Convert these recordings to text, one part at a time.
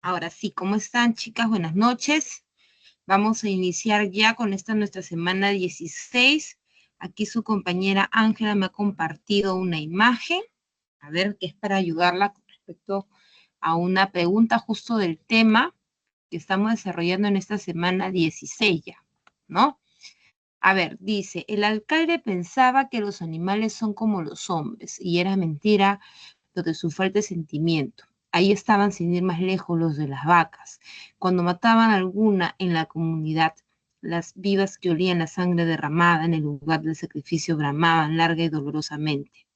Ahora sí, ¿cómo están, chicas? Buenas noches. Vamos a iniciar ya con esta nuestra semana 16. Aquí su compañera Ángela me ha compartido una imagen, a ver, que es para ayudarla con respecto a una pregunta justo del tema que estamos desarrollando en esta semana 16 ya, ¿no? A ver, dice, el alcalde pensaba que los animales son como los hombres y era mentira lo de su falta de sentimiento. Ahí estaban sin ir más lejos los de las vacas. Cuando mataban a alguna en la comunidad, las vivas que olían la sangre derramada en el lugar del sacrificio bramaban larga y dolorosamente,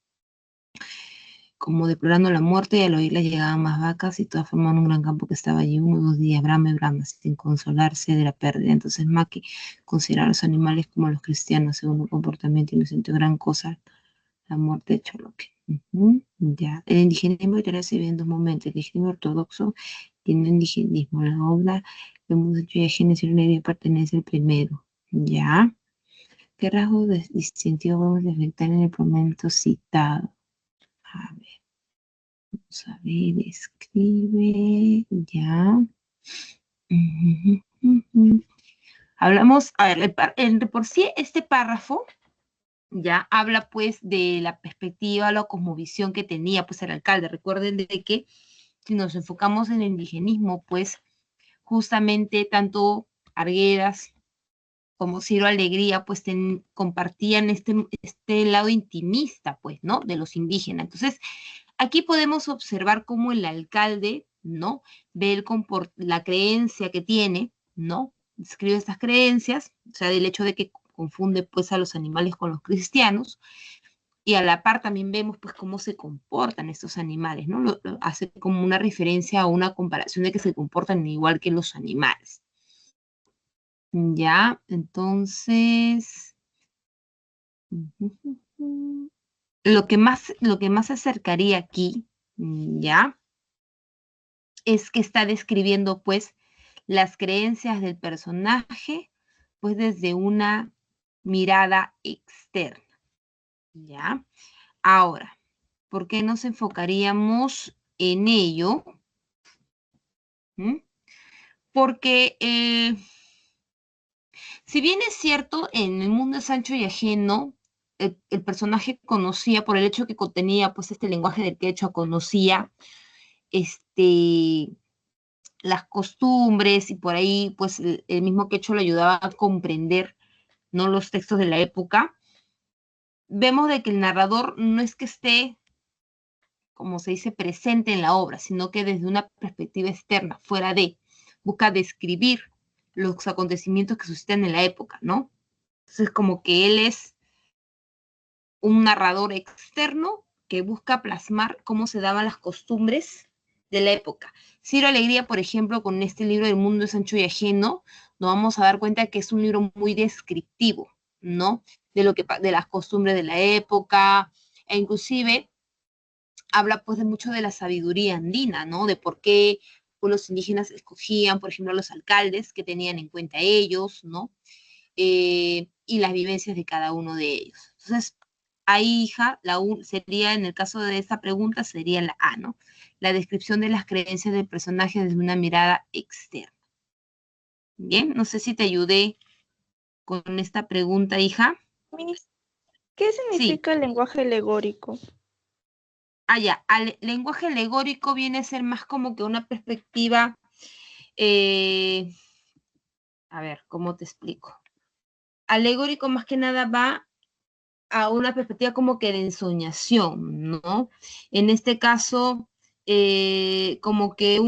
como deplorando la muerte, y al oírla llegaban más vacas y todas formaban un gran campo que estaba allí 1 o 2 días, brama y brama, sin consolarse de la pérdida. Entonces Maki consideraba a los animales como los cristianos, según un comportamiento inocente, gran cosa la muerte de Choloque. Ya. El indigenismo literal se vive en 2 momentos: el indigenismo ortodoxo y el indigenismo. La obra de mundo de Génesis y pertenece al primero. Ya. ¿Qué rasgos distintivos vamos a detectar en el momento citado? A ver, vamos a ver, escribe, ya. Hablamos, a ver, por sí este párrafo ya habla pues de la perspectiva, la cosmovisión que tenía pues el alcalde. Recuerden de que si nos enfocamos en el indigenismo, pues justamente tanto Arguedas como Ciro Alegría pues compartían este lado intimista pues, ¿no? De los indígenas. Entonces, aquí podemos observar cómo el alcalde, ¿no? Ve la creencia que tiene, ¿no? Describe estas creencias, o sea, del hecho de que confunde pues a los animales con los cristianos, y a la par también vemos pues cómo se comportan estos animales, ¿no? Lo hace como una referencia a una comparación de que se comportan igual que los animales. Ya, entonces, lo que más se acercaría aquí, ya, es que está describiendo pues las creencias del personaje pues desde una mirada externa, ¿ya? Ahora, ¿por qué nos enfocaríamos en ello? Porque si bien es cierto, en el mundo de Sancho y Ajeno, el personaje conocía, por el hecho que contenía pues este lenguaje del quechua, conocía este, las costumbres, y por ahí pues el mismo quechua lo ayudaba a comprender, ¿no?, los textos de la época. Vemos de que el narrador no es que esté, como se dice, presente en la obra, sino que desde una perspectiva externa, fuera de, busca describir los acontecimientos que suceden en la época, ¿no? Entonces, como que él es un narrador externo que busca plasmar cómo se daban las costumbres de la época. Ciro Alegría, por ejemplo, con este libro del mundo es ancho y ajeno, nos vamos a dar cuenta que es un libro muy descriptivo, ¿no? De las costumbres de la época, e inclusive habla pues de mucho de la sabiduría andina, ¿no? De por qué pues, los indígenas escogían, por ejemplo, a los alcaldes que tenían en cuenta ellos, ¿no? Y las vivencias de cada uno de ellos. Entonces, ahí, hija, sería, en el caso de esta pregunta, sería la A, ¿no? La descripción de las creencias del personaje desde una mirada externa. Bien, no sé si te ayudé con esta pregunta, hija. Miss, ¿qué Sí. significa el lenguaje alegórico? Ya, lenguaje alegórico viene a ser más como que una perspectiva, eh, a ver, ¿cómo te explico? Alegórico más que nada va a una perspectiva como que de ensoñación, ¿no? En este caso, como que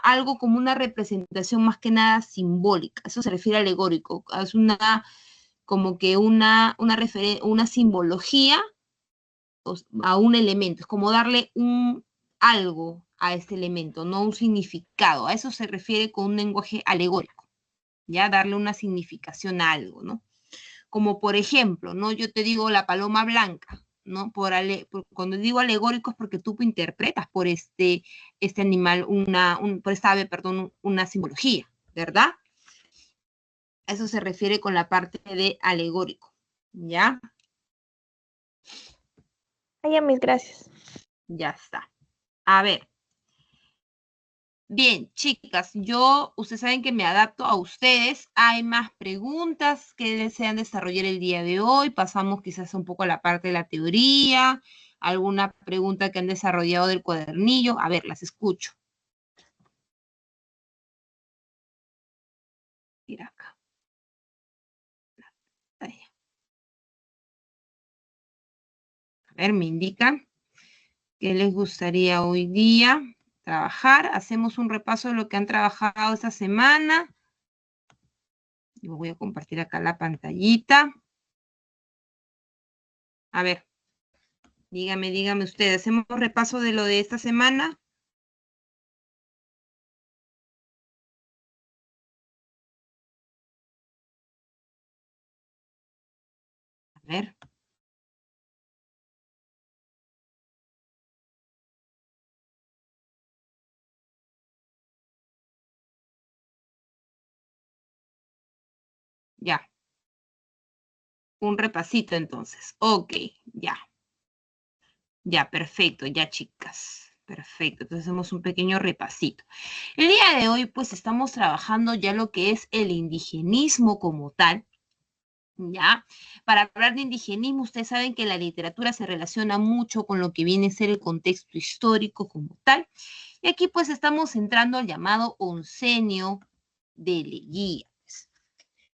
algo como una representación más que nada simbólica. Eso se refiere a alegórico. Es como que una simbología a un elemento. Es como darle algo a este elemento, no un significado. A eso se refiere con un lenguaje alegórico, ¿ya? Darle una significación a algo, ¿no? Como por ejemplo, ¿no? Yo te digo la paloma blanca, ¿no? Cuando digo alegórico es porque tú interpretas por este animal, por esta ave, perdón, una simbología, ¿verdad? A eso se refiere con la parte de alegórico, ¿ya? Ya, mis gracias. Ya está. A ver, Bien, chicas, ustedes saben que me adapto a ustedes. ¿Hay más preguntas que desean desarrollar el día de hoy? Pasamos quizás un poco a la parte de la teoría. ¿Alguna pregunta que han desarrollado del cuadernillo? A ver, las escucho. Mira acá. Ahí. A ver, me indican qué les gustaría hoy día trabajar. Hacemos un repaso de lo que han trabajado esta semana. Yo voy a compartir acá la pantallita. A ver, dígame ustedes. ¿Hacemos repaso de lo de esta semana? A ver. Ya, un repasito entonces. Ok, ya, ya, perfecto, ya chicas. Perfecto, entonces hacemos un pequeño repasito. El día de hoy pues estamos trabajando ya lo que es el indigenismo como tal, ¿ya? Para hablar de indigenismo, ustedes saben que la literatura se relaciona mucho con lo que viene a ser el contexto histórico como tal. Y aquí pues estamos entrando al llamado oncenio de Leguía.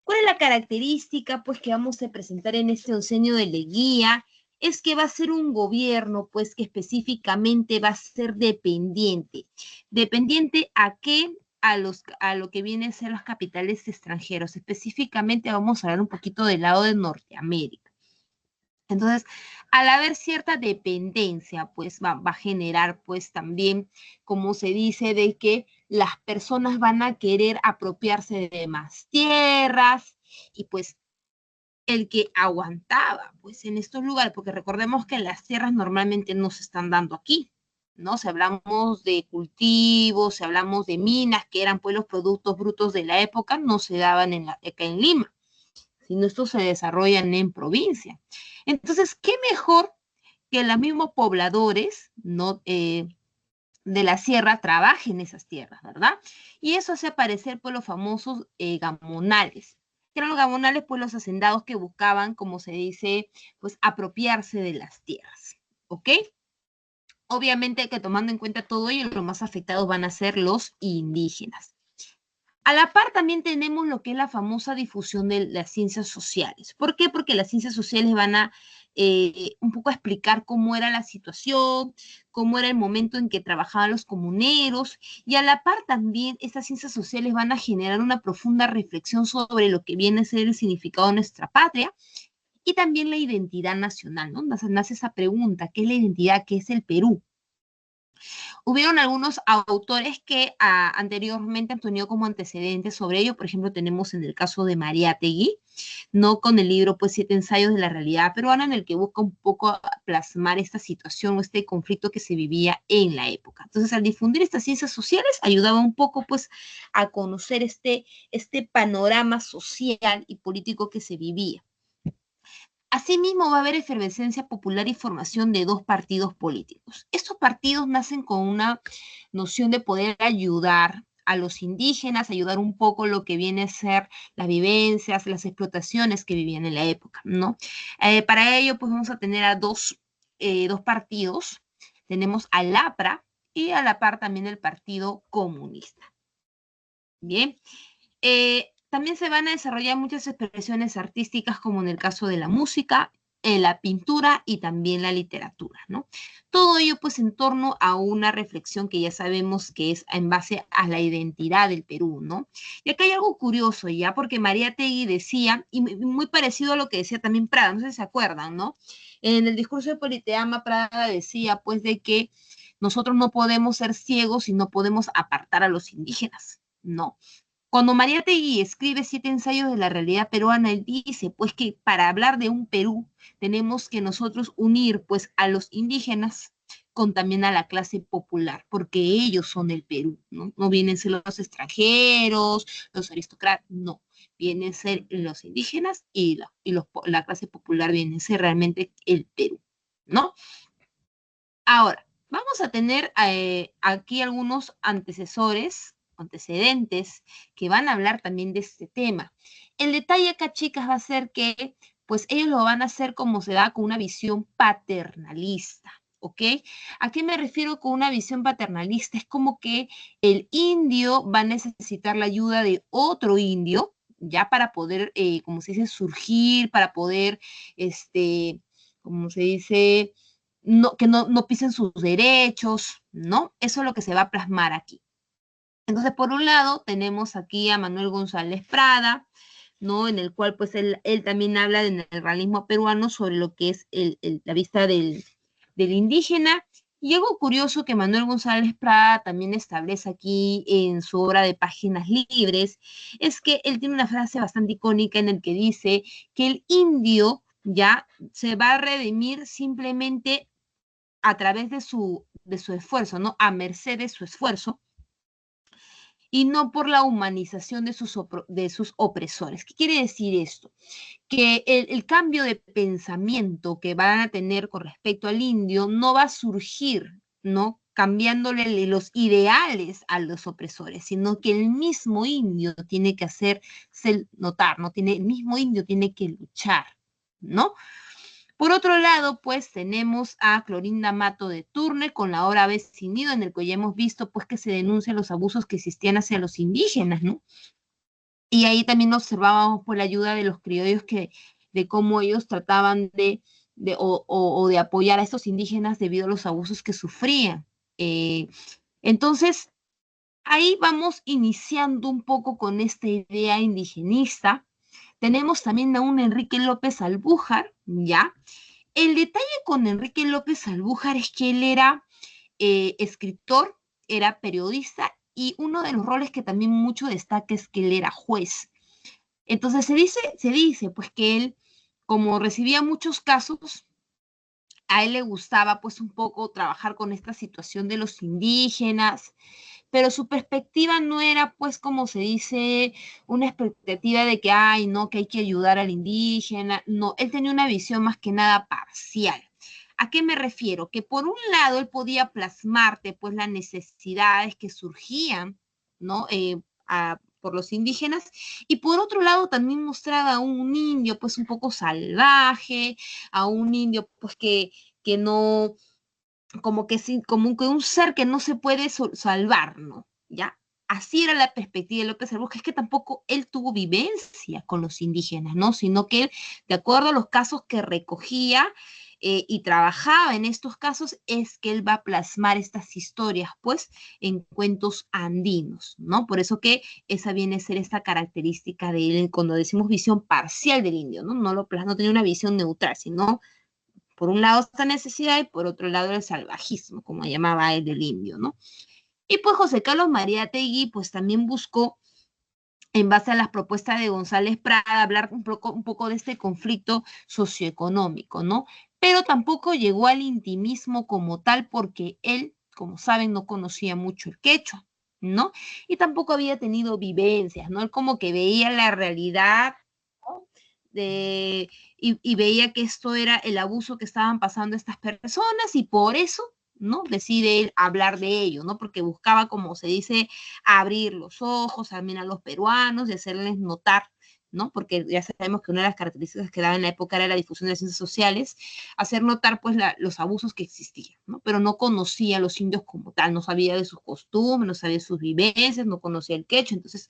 ¿Cuál es la característica, pues, que vamos a presentar en este oncenio de Leguía? Es que va a ser un gobierno, pues, que específicamente va a ser dependiente. ¿Dependiente a qué? A lo que vienen a ser los capitales extranjeros. Específicamente vamos a hablar un poquito del lado de Norteamérica. Entonces, al haber cierta dependencia, pues va a generar, pues también, como se dice, de que las personas van a querer apropiarse de más tierras y pues el que aguantaba, pues en estos lugares, porque recordemos que las tierras normalmente no se están dando aquí, ¿no? Si hablamos de cultivos, si hablamos de minas, que eran pues los productos brutos de la época, no se daban acá en Lima, sino estos se desarrollan en provincia. Entonces, ¿qué mejor que los mismos pobladores, ¿no? De la sierra trabajen esas tierras, ¿verdad? Y eso hace aparecer pues los famosos gamonales. Que eran los gamonales, pues los hacendados que buscaban, como se dice, pues apropiarse de las tierras, ¿ok? Obviamente que tomando en cuenta todo ello, los más afectados van a ser los indígenas. A la par también tenemos lo que es la famosa difusión de las ciencias sociales. ¿Por qué? Porque las ciencias sociales van a un poco a explicar cómo era la situación, cómo era el momento en que trabajaban los comuneros, y a la par también estas ciencias sociales van a generar una profunda reflexión sobre lo que viene a ser el significado de nuestra patria y también la identidad nacional, ¿no? Nace esa pregunta, ¿qué es la identidad? ¿Qué es el Perú? Hubieron algunos autores que anteriormente han tenido como antecedentes sobre ello. Por ejemplo, tenemos en el caso de Mariátegui, no con el libro pues Siete ensayos de la realidad peruana, en el que busca un poco plasmar esta situación o este conflicto que se vivía en la época. Entonces, al difundir estas ciencias sociales, ayudaba un poco pues a conocer este panorama social y político que se vivía. Asimismo, va a haber efervescencia popular y formación de dos partidos políticos. Estos partidos nacen con una noción de poder ayudar a los indígenas, ayudar un poco lo que viene a ser las vivencias, las explotaciones que vivían en la época, ¿no? Para ello, pues vamos a tener a dos partidos. Tenemos al APRA y a la par también el Partido Comunista. Bien, también se van a desarrollar muchas expresiones artísticas, como en el caso de la música, la pintura y también la literatura, ¿no? Todo ello, pues, en torno a una reflexión que ya sabemos que es en base a la identidad del Perú, ¿no? Y acá hay algo curioso, ¿ya? Porque Mariátegui decía, y muy parecido a lo que decía también Prada, no sé si se acuerdan, ¿no? En el discurso de Politeama, Prada decía, pues, de que nosotros no podemos ser ciegos y no podemos apartar a los indígenas, ¿no? Cuando Mariátegui escribe Siete ensayos de la realidad peruana, él dice, pues que para hablar de un Perú tenemos que nosotros unir pues a los indígenas con también a la clase popular, porque ellos son el Perú, ¿no? No vienen a ser los extranjeros, los aristócratas, no, vienen a ser los indígenas la clase popular viene a ser realmente el Perú, ¿no? Ahora, vamos a tener aquí algunos antecedentes, que van a hablar también de este tema. El detalle acá, chicas, va a ser que, pues, ellos lo van a hacer como se da con una visión paternalista, ¿ok? ¿A qué me refiero con una visión paternalista? Es como que el indio va a necesitar la ayuda de otro indio, ya para poder, como se dice, surgir, para poder, como se dice, no, que no pisen sus derechos, ¿no? Eso es lo que se va a plasmar aquí. Entonces, por un lado, tenemos aquí a Manuel González Prada, ¿no? En el cual, pues, él también habla del realismo peruano sobre lo que es la vista del indígena. Y algo curioso que Manuel González Prada también establece aquí en su obra de Páginas Libres, es que él tiene una frase bastante icónica en el que dice que el indio ya se va a redimir simplemente a través de su esfuerzo, ¿no? A merced de su esfuerzo y no por la humanización de sus opresores. ¿Qué quiere decir esto? Que el cambio de pensamiento que van a tener con respecto al indio no va a surgir, ¿no? Cambiándole los ideales a los opresores, sino que el mismo indio tiene que hacerse notar, ¿no? El mismo indio tiene que luchar, ¿no? Por otro lado, pues tenemos a Clorinda Mato de Turner con la obra Ave sin nido, en el que ya hemos visto pues que se denuncian los abusos que existían hacia los indígenas, ¿no? Y ahí también observábamos por la ayuda de los criollos de cómo ellos trataban de apoyar a estos indígenas debido a los abusos que sufrían. Eh, entonces, ahí vamos iniciando un poco con esta idea indigenista. Tenemos también a un Enrique López Albújar, ¿ya? El detalle con Enrique López Albújar es que él era escritor, era periodista y uno de los roles que también mucho destaca es que él era juez. Entonces se dice pues que él, como recibía muchos casos, a él le gustaba pues un poco trabajar con esta situación de los indígenas, pero su perspectiva no era, pues, como se dice, una expectativa de que, ay, no, que hay que ayudar al indígena. No, él tenía una visión más que nada parcial. ¿A qué me refiero? Que por un lado él podía plasmarte, pues, las necesidades que surgían, ¿no? Por los indígenas, y por otro lado también mostraba a un indio, pues, un poco salvaje, a un indio, pues, que no, como que, como que un ser que no se puede salvar, ¿no? ¿Ya? Así era la perspectiva de López Arbós, que es que tampoco él tuvo vivencia con los indígenas, ¿no? Sino que él, de acuerdo a los casos que recogía y trabajaba en estos casos, es que él va a plasmar estas historias, pues, en cuentos andinos, ¿no? Por eso que esa viene a ser esta característica de él, cuando decimos visión parcial del indio, ¿no? No tenía una visión neutral, sino por un lado esta necesidad y por otro lado el salvajismo, como llamaba él del indio, ¿no? Y pues José Carlos Mariátegui pues también buscó, en base a las propuestas de González Prada, hablar un poco de este conflicto socioeconómico, ¿no? Pero tampoco llegó al intimismo como tal porque él, como saben, no conocía mucho el quechua, ¿no? Y tampoco había tenido vivencias, ¿no? Él como que veía la realidad, ¿no? Y veía que esto era el abuso que estaban pasando estas personas y por eso, ¿no? Decide él hablar de ello, ¿no? Porque buscaba, como se dice, abrir los ojos también a los peruanos y hacerles notar, ¿no? Porque ya sabemos que una de las características que daba en la época era la difusión de las ciencias sociales, hacer notar pues los abusos que existían, ¿no? Pero no conocía a los indios como tal, no sabía de sus costumbres, no sabía de sus vivencias, no conocía el quechua, entonces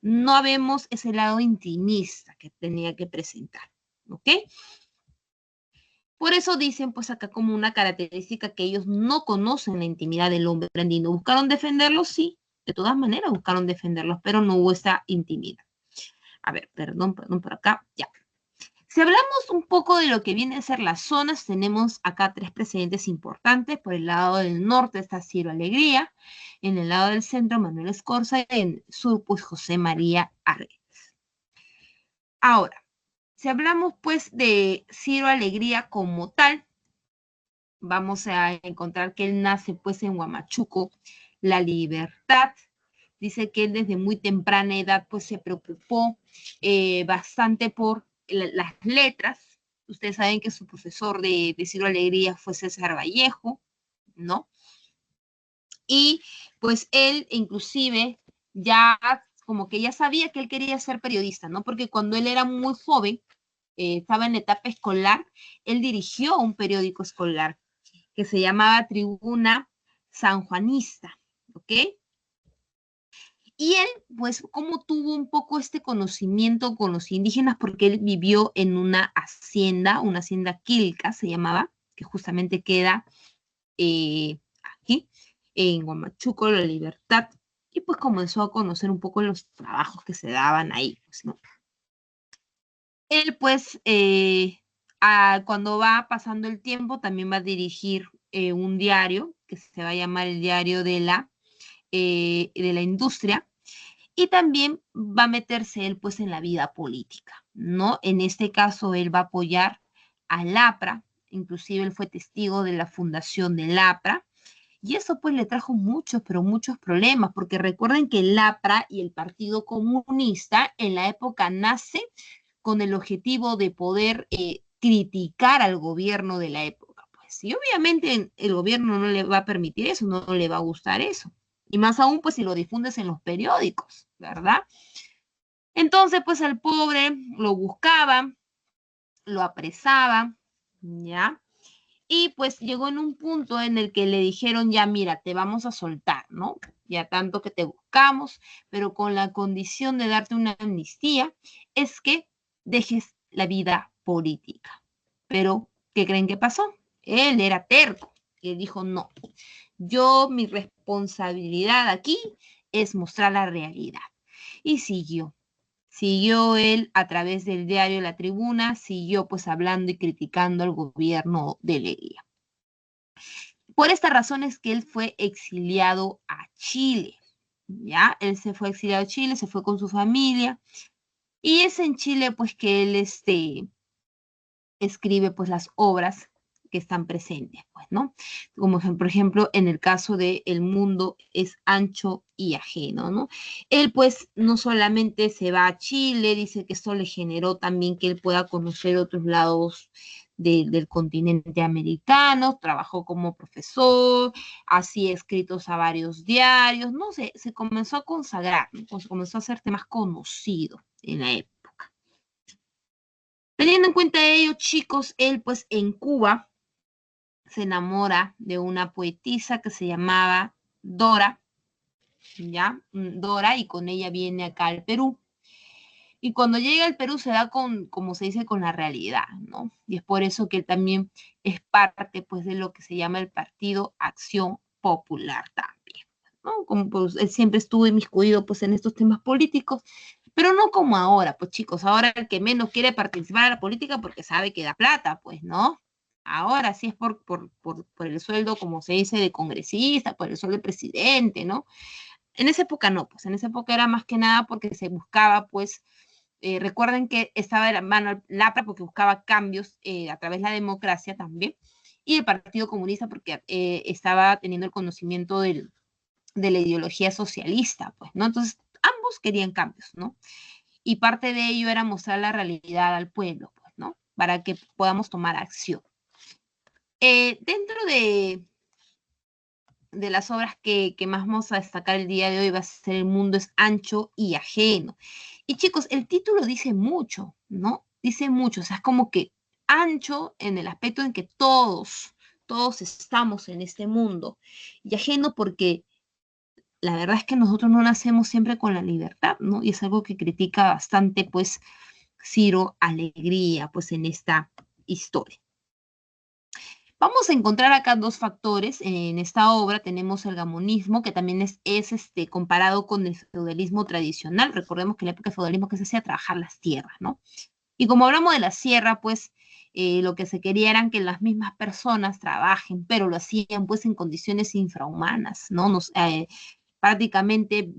no vemos ese lado intimista que tenía que presentar, ¿ok? Por eso dicen, pues acá como una característica que ellos no conocen la intimidad del hombre andino. ¿Buscaron defenderlos? Sí, de todas maneras buscaron defenderlos, pero no hubo esa intimidad. A ver, perdón, por acá, ya. Si hablamos un poco de lo que viene a ser las zonas, tenemos acá tres presidentes importantes. Por el lado del norte está Ciro Alegría, en el lado del centro Manuel Escorza y en el sur pues José María Arre. Ahora, si hablamos pues de Ciro Alegría como tal, vamos a encontrar que él nace pues en Huamachuco, La Libertad. Dice que él desde muy temprana edad pues se preocupó bastante por las letras. Ustedes saben que su profesor de Ciro Alegría fue César Vallejo, ¿no? Y pues él inclusive ya como que ya sabía que él quería ser periodista, ¿no? Porque cuando él era muy joven, estaba en etapa escolar, él dirigió un periódico escolar que se llamaba Tribuna Sanjuanista, ¿ok? Y él, pues, como tuvo un poco este conocimiento con los indígenas, porque él vivió en una hacienda Quilca se llamaba, que justamente queda aquí, en Huamachuco, La Libertad, y pues comenzó a conocer un poco los trabajos que se daban ahí, pues, ¿no? Él, pues, cuando va pasando el tiempo, también va a dirigir un diario que se va a llamar el Diario de la Industria, y también va a meterse él, pues, en la vida política, ¿no? En este caso, él va a apoyar al APRA, inclusive él fue testigo de la fundación del APRA, y eso pues le trajo muchos, pero muchos problemas, porque recuerden que el APRA y el Partido Comunista en la época nace con el objetivo de poder criticar al gobierno de la época, pues. Y obviamente el gobierno no le va a permitir eso, no le va a gustar eso. Y más aún, pues, si lo difundes en los periódicos, ¿verdad? Entonces, pues, al pobre lo buscaba, lo apresaba, ¿ya? Y pues llegó en un punto en el que le dijeron, ya mira, te vamos a soltar, ¿no? Ya tanto que te buscamos, pero con la condición de darte una amnistía, es que dejes la vida política. Pero, ¿qué creen que pasó? Él era terco y dijo, no, mi responsabilidad aquí es mostrar la realidad. Y siguió él a través del diario La Tribuna, siguió pues hablando y criticando al gobierno de Leguía. Por esta razón es que él fue exiliado a Chile, ¿ya? Él se fue exiliado a Chile, se fue con su familia, y es en Chile pues que él escribe pues las obras que están presentes, pues, ¿no? Como por ejemplo en el caso de El mundo es ancho y ajeno, ¿no? Él pues no solamente se va a Chile, dice que esto le generó también que él pueda conocer otros lados del continente americano, trabajó como profesor, hacía escritos a varios diarios, no sé, se comenzó a consagrar, ¿no? Comenzó a hacerte más conocido en la época. Teniendo en cuenta ello, chicos, él pues en Cuba se enamora de una poetisa que se llamaba Dora, ¿ya? Dora, y con ella viene acá al Perú. Y cuando llega al Perú se da con, como se dice, con la realidad, ¿no? Y es por eso que él también es parte, pues, de lo que se llama el Partido Acción Popular también, ¿no? Como pues él siempre estuvo inmiscuido, pues, en estos temas políticos, pero no como ahora, pues, chicos, ahora el que menos quiere participar en la política porque sabe que da plata, pues, ¿no? Ahora sí es por el sueldo, como se dice, de congresista, por el sueldo de presidente, ¿no? En esa época no, pues en esa época era más que nada porque se buscaba, pues, recuerden que estaba de la mano el APRA porque buscaba cambios a través de la democracia también, y el Partido Comunista porque estaba teniendo el conocimiento de la ideología socialista, pues, ¿no? Entonces, ambos querían cambios, ¿no? Y parte de ello era mostrar la realidad al pueblo, pues, ¿no? Para que podamos tomar acción. Dentro de las obras que más vamos a destacar el día de hoy va a ser El mundo es ancho y ajeno. Y chicos, el título dice mucho, ¿no? Dice mucho, o sea, es como que ancho en el aspecto en que todos estamos en este mundo, y ajeno porque la verdad es que nosotros no nacemos siempre con la libertad, ¿no? Y es algo que critica bastante, pues, Ciro Alegría, pues, en esta historia. Vamos a encontrar acá dos factores. En esta obra tenemos el gamonismo, que también es comparado con el feudalismo tradicional. Recordemos que en la época del feudalismo que se hacía trabajar las tierras, ¿no? Y como hablamos de la sierra, pues lo que se quería eran que las mismas personas trabajen, pero lo hacían pues en condiciones infrahumanas, ¿no? Prácticamente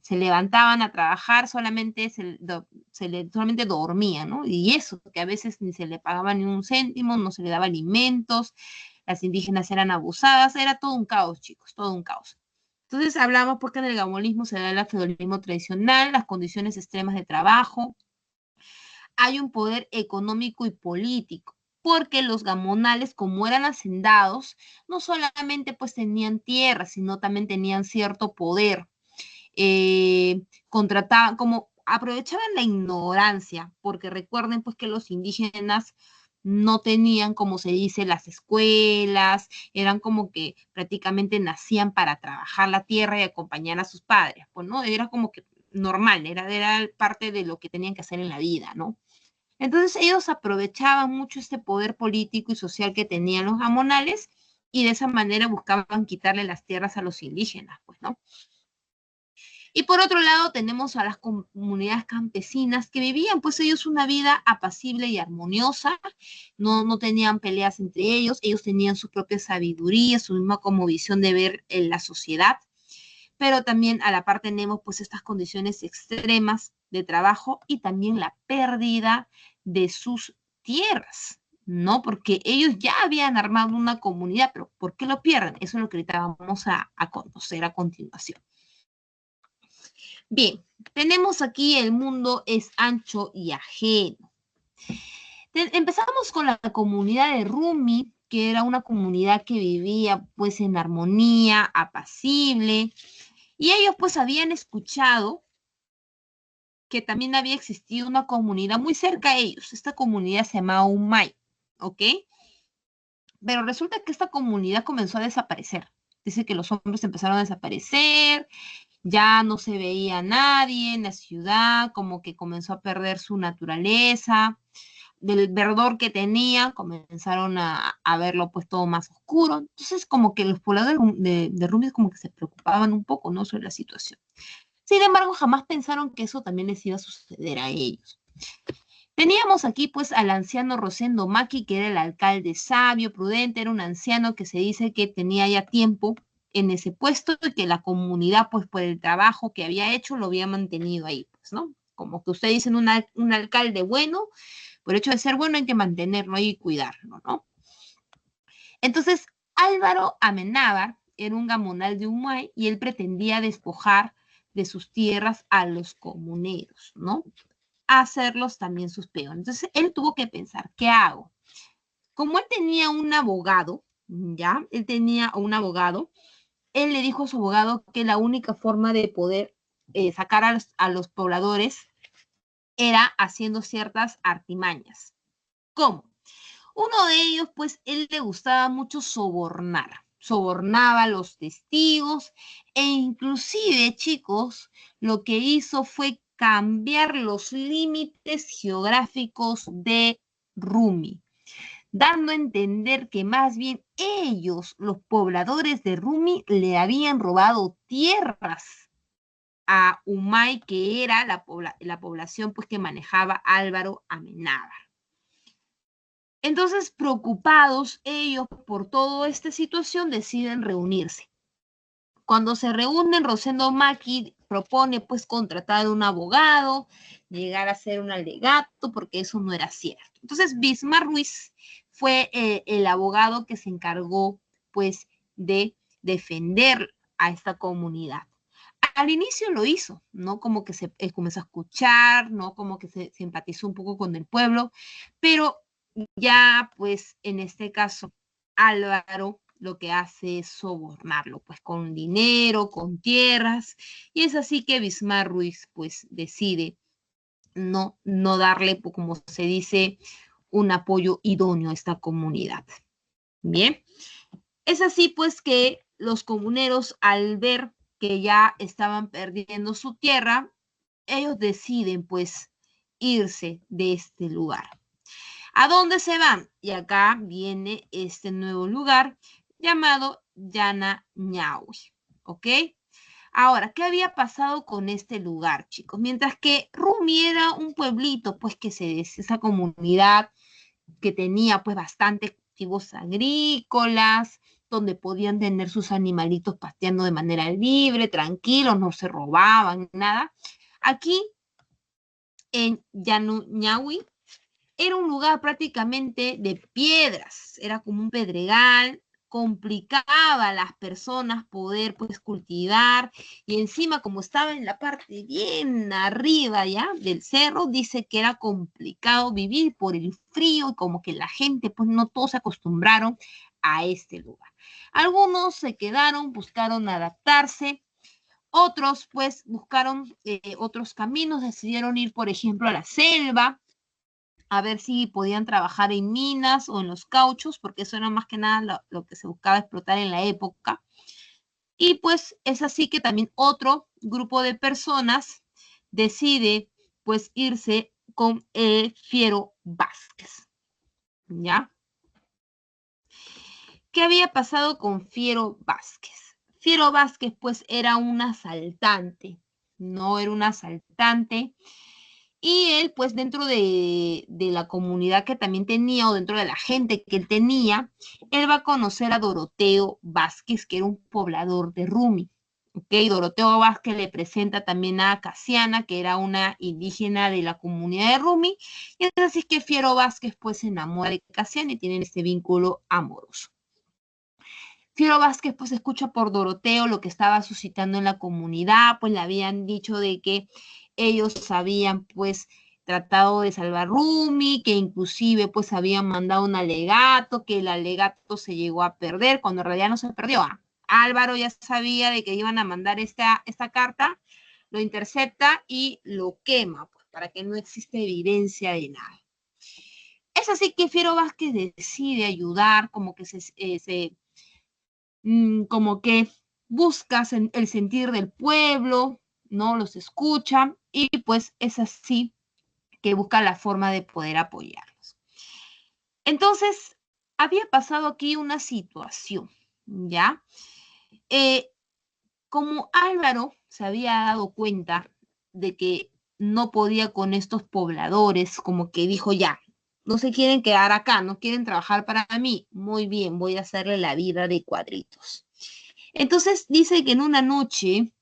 se levantaban a trabajar, solamente dormían, ¿no? Y eso, que a veces ni se le pagaba ni un céntimo, no se le daba alimentos, las indígenas eran abusadas, era todo un caos, chicos, todo un caos. Entonces hablamos porque en el gamonismo se da el feudalismo tradicional, las condiciones extremas de trabajo, hay un poder económico y político. porque los gamonales, como eran hacendados, no solamente pues tenían tierra, sino también tenían cierto poder. Contrataban, como aprovechaban la ignorancia, porque recuerden pues que los indígenas no tenían, como se dice, las escuelas, eran como que prácticamente nacían para trabajar la tierra y acompañar a sus padres, pues, ¿no? Era como que normal, era parte de lo que tenían que hacer en la vida, ¿no? Entonces ellos aprovechaban mucho este poder político y social que tenían los gamonales y de esa manera buscaban quitarle las tierras a los indígenas, pues, ¿no? Y por otro lado tenemos a las comunidades campesinas que vivían pues ellos una vida apacible y armoniosa, no tenían peleas entre ellos tenían su propia sabiduría, su misma como visión de ver en la sociedad, pero también a la par tenemos pues estas condiciones extremas de trabajo y también la pérdida de sus tierras, ¿no? Porque ellos ya habían armado una comunidad, pero ¿por qué lo pierden? Eso es lo que ahorita vamos a conocer a continuación. Bien, tenemos aquí el mundo es ancho y ajeno. Empezamos con la comunidad de Rumi, que era una comunidad que vivía pues en armonía, apacible, y ellos pues habían escuchado que también había existido una comunidad muy cerca a ellos. Esta comunidad se llamaba Umay, ¿ok? Pero resulta que esta comunidad comenzó a desaparecer. Dice que los hombres empezaron a desaparecer, ya no se veía nadie en la ciudad, como que comenzó a perder su naturaleza, del verdor que tenía, comenzaron a verlo pues todo más oscuro. Entonces como que los pobladores de Rubio como que se preocupaban un poco, ¿no? Sobre la situación. Sin embargo, jamás pensaron que eso también les iba a suceder a ellos. Teníamos aquí pues al anciano Rosendo Maki, que era el alcalde sabio, prudente, era un anciano que se dice que tenía ya tiempo en ese puesto y que la comunidad pues por el trabajo que había hecho lo había mantenido ahí, pues, ¿no? Como que ustedes dicen un alcalde bueno, por hecho de ser bueno hay que mantenerlo ahí y cuidarlo, ¿no? Entonces, Álvaro Amenábar era un gamonal de Humay y él pretendía despojar de sus tierras a los comuneros, ¿no? Hacerlos también sus peones. Entonces, él tuvo que pensar, ¿qué hago? Como él tenía un abogado, ¿ya? Él tenía un abogado, él le dijo a su abogado que la única forma de poder sacar a los pobladores era haciendo ciertas artimañas. ¿Cómo? Uno de ellos, pues, él le gustaba mucho sobornar. Sobornaba a los testigos e inclusive, chicos, lo que hizo fue cambiar los límites geográficos de Rumi, dando a entender que más bien ellos, los pobladores de Rumi, le habían robado tierras a Humay, que era la población pues, que manejaba Álvaro Amenábar. Entonces, preocupados ellos por toda esta situación, deciden reunirse. Cuando se reúnen, Rosendo Maki propone pues contratar a un abogado, llegar a ser un alegato, porque eso no era cierto. Entonces, Bismarck Ruiz fue el abogado que se encargó pues de defender a esta comunidad. Al inicio lo hizo, ¿no? Como que se comenzó a escuchar, ¿no? Como que se simpatizó un poco con el pueblo, pero ya, pues, en este caso, Álvaro lo que hace es sobornarlo, pues, con dinero, con tierras, y es así que Bismarck Ruiz, pues, decide no darle, pues, como se dice, un apoyo idóneo a esta comunidad. Bien, es así, pues, que los comuneros, al ver que ya estaban perdiendo su tierra, ellos deciden, pues, irse de este lugar. ¿A dónde se van? Y acá viene este nuevo lugar llamado Yana Ñahui, ¿ok? Ahora, ¿qué había pasado con este lugar, chicos? Mientras que Rumi era un pueblito, pues que esa comunidad que tenía pues bastantes cultivos agrícolas, donde podían tener sus animalitos pasteando de manera libre, tranquilos, no se robaban, nada. Aquí en Ñahui era un lugar prácticamente de piedras, era como un pedregal, complicaba a las personas poder pues cultivar, y encima como estaba en la parte bien arriba ya del cerro, dice que era complicado vivir por el frío y como que la gente pues no todos se acostumbraron a este lugar. Algunos se quedaron, buscaron adaptarse, otros pues buscaron otros caminos, decidieron ir por ejemplo a la selva, a ver si podían trabajar en minas o en los cauchos, porque eso era más que nada lo que se buscaba explotar en la época. Y pues es así que también otro grupo de personas decide pues irse con Fiero Vázquez, ¿ya? ¿Qué había pasado con Fiero Vázquez? Fiero Vázquez pues era un asaltante, no era un asaltante. Y él, pues dentro de la comunidad que también tenía, o dentro de la gente que él tenía, él va a conocer a Doroteo Vázquez, que era un poblador de Rumi. ¿Ok? Doroteo Vázquez le presenta también a Casiana, que era una indígena de la comunidad de Rumi, y es así que Fiero Vázquez pues se enamora de Casiana y tienen este vínculo amoroso. Fiero Vázquez pues escucha por Doroteo lo que estaba suscitando en la comunidad, pues le habían dicho de que ellos habían pues tratado de salvar Rumi, que inclusive pues habían mandado un alegato, que el alegato se llegó a perder, cuando en realidad no se perdió. Álvaro ya sabía de que iban a mandar esta carta, lo intercepta y lo quema, pues, para que no exista evidencia de nada. Es así que Fiero Vázquez decide ayudar, como que como que buscas el sentir del pueblo, ¿no? Los escucha y pues es así que busca la forma de poder apoyarlos. Entonces, había pasado aquí una situación, ¿ya? Como Álvaro se había dado cuenta de que no podía con estos pobladores, como que dijo ya, no se quieren quedar acá, no quieren trabajar para mí, muy bien, voy a hacerle la vida de cuadritos. Entonces dice que en una noche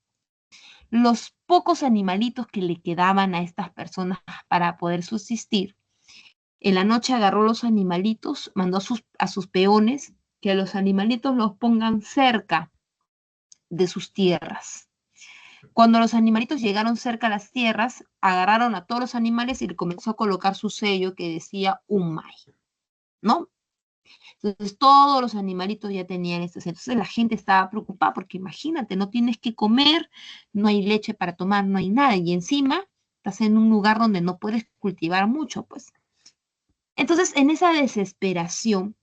los pocos animalitos que le quedaban a estas personas para poder subsistir, en la noche agarró los animalitos, mandó a sus peones que a los animalitos los pongan cerca de sus tierras. Cuando los animalitos llegaron cerca a las tierras, agarraron a todos los animales y le comenzó a colocar su sello que decía Umay, ¿no? Entonces todos los animalitos ya tenían esto. Entonces la gente estaba preocupada porque imagínate, no tienes que comer, no hay leche para tomar, no hay nada. Y encima estás en un lugar donde no puedes cultivar mucho, pues. Entonces en esa desesperación,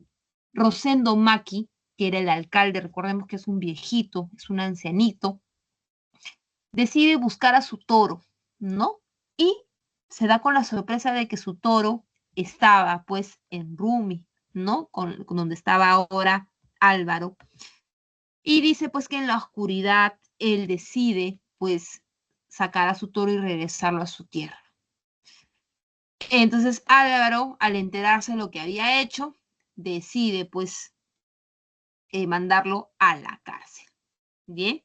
Rosendo Maki, que era el alcalde, recordemos que es un viejito, es un ancianito, decide buscar a su toro, ¿no? Y se da con la sorpresa de que su toro estaba pues en Rumi, ¿no? Con donde estaba ahora Álvaro. Y dice pues que en la oscuridad él decide pues sacar a su toro y regresarlo a su tierra. Entonces Álvaro, al enterarse de lo que había hecho, decide pues mandarlo a la cárcel. Bien,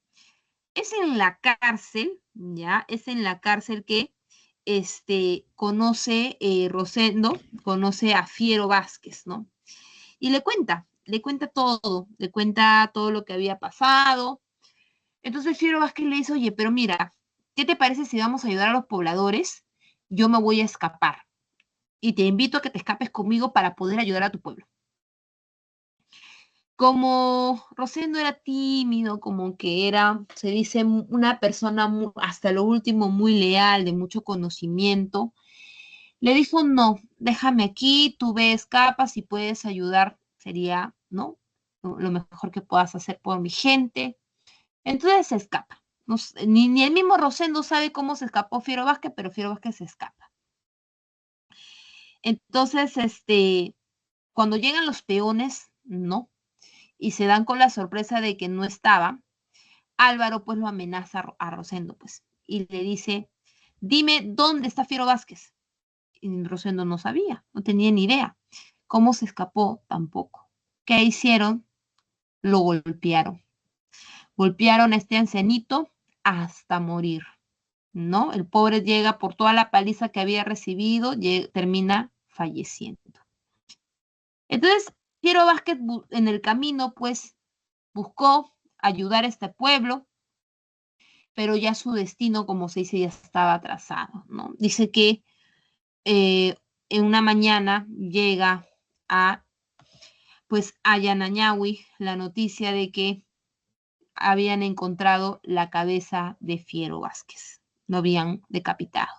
es en la cárcel, ya, es en la cárcel que conoce Rosendo, conoce a Fiero Vázquez, ¿no? Y le cuenta todo lo que había pasado. Entonces Fiero Vázquez le dice, oye, pero mira, ¿qué te parece si vamos a ayudar a los pobladores? Yo me voy a escapar y te invito a que te escapes conmigo para poder ayudar a tu pueblo. Como Rosendo era tímido, como que era, se dice, una persona hasta lo último muy leal, de mucho conocimiento, le dijo, no, déjame aquí, tú ve, escapas y puedes ayudar, sería, ¿no? Lo mejor que puedas hacer por mi gente. Entonces se escapa. No, ni el mismo Rosendo sabe cómo se escapó Fiero Vázquez, pero Fiero Vázquez se escapa. Entonces, cuando llegan los peones, no, y se dan con la sorpresa de que no estaba, Álvaro pues lo amenaza a Rosendo, pues, y le dice, dime dónde está Fiero Vázquez. Y Rosendo no sabía, no tenía ni idea. ¿Cómo se escapó? Tampoco. ¿Qué hicieron? Lo golpearon. Golpearon a este ancianito hasta morir, ¿no? El pobre llega por toda la paliza que había recibido, termina falleciendo. Entonces, Fiero Vázquez en el camino, pues, buscó ayudar a este pueblo, pero ya su destino, como se dice, ya estaba trazado, ¿no? Dice que en una mañana llega a, pues, a Yanañahui la noticia de que habían encontrado la cabeza de Fiero Vázquez, lo habían decapitado.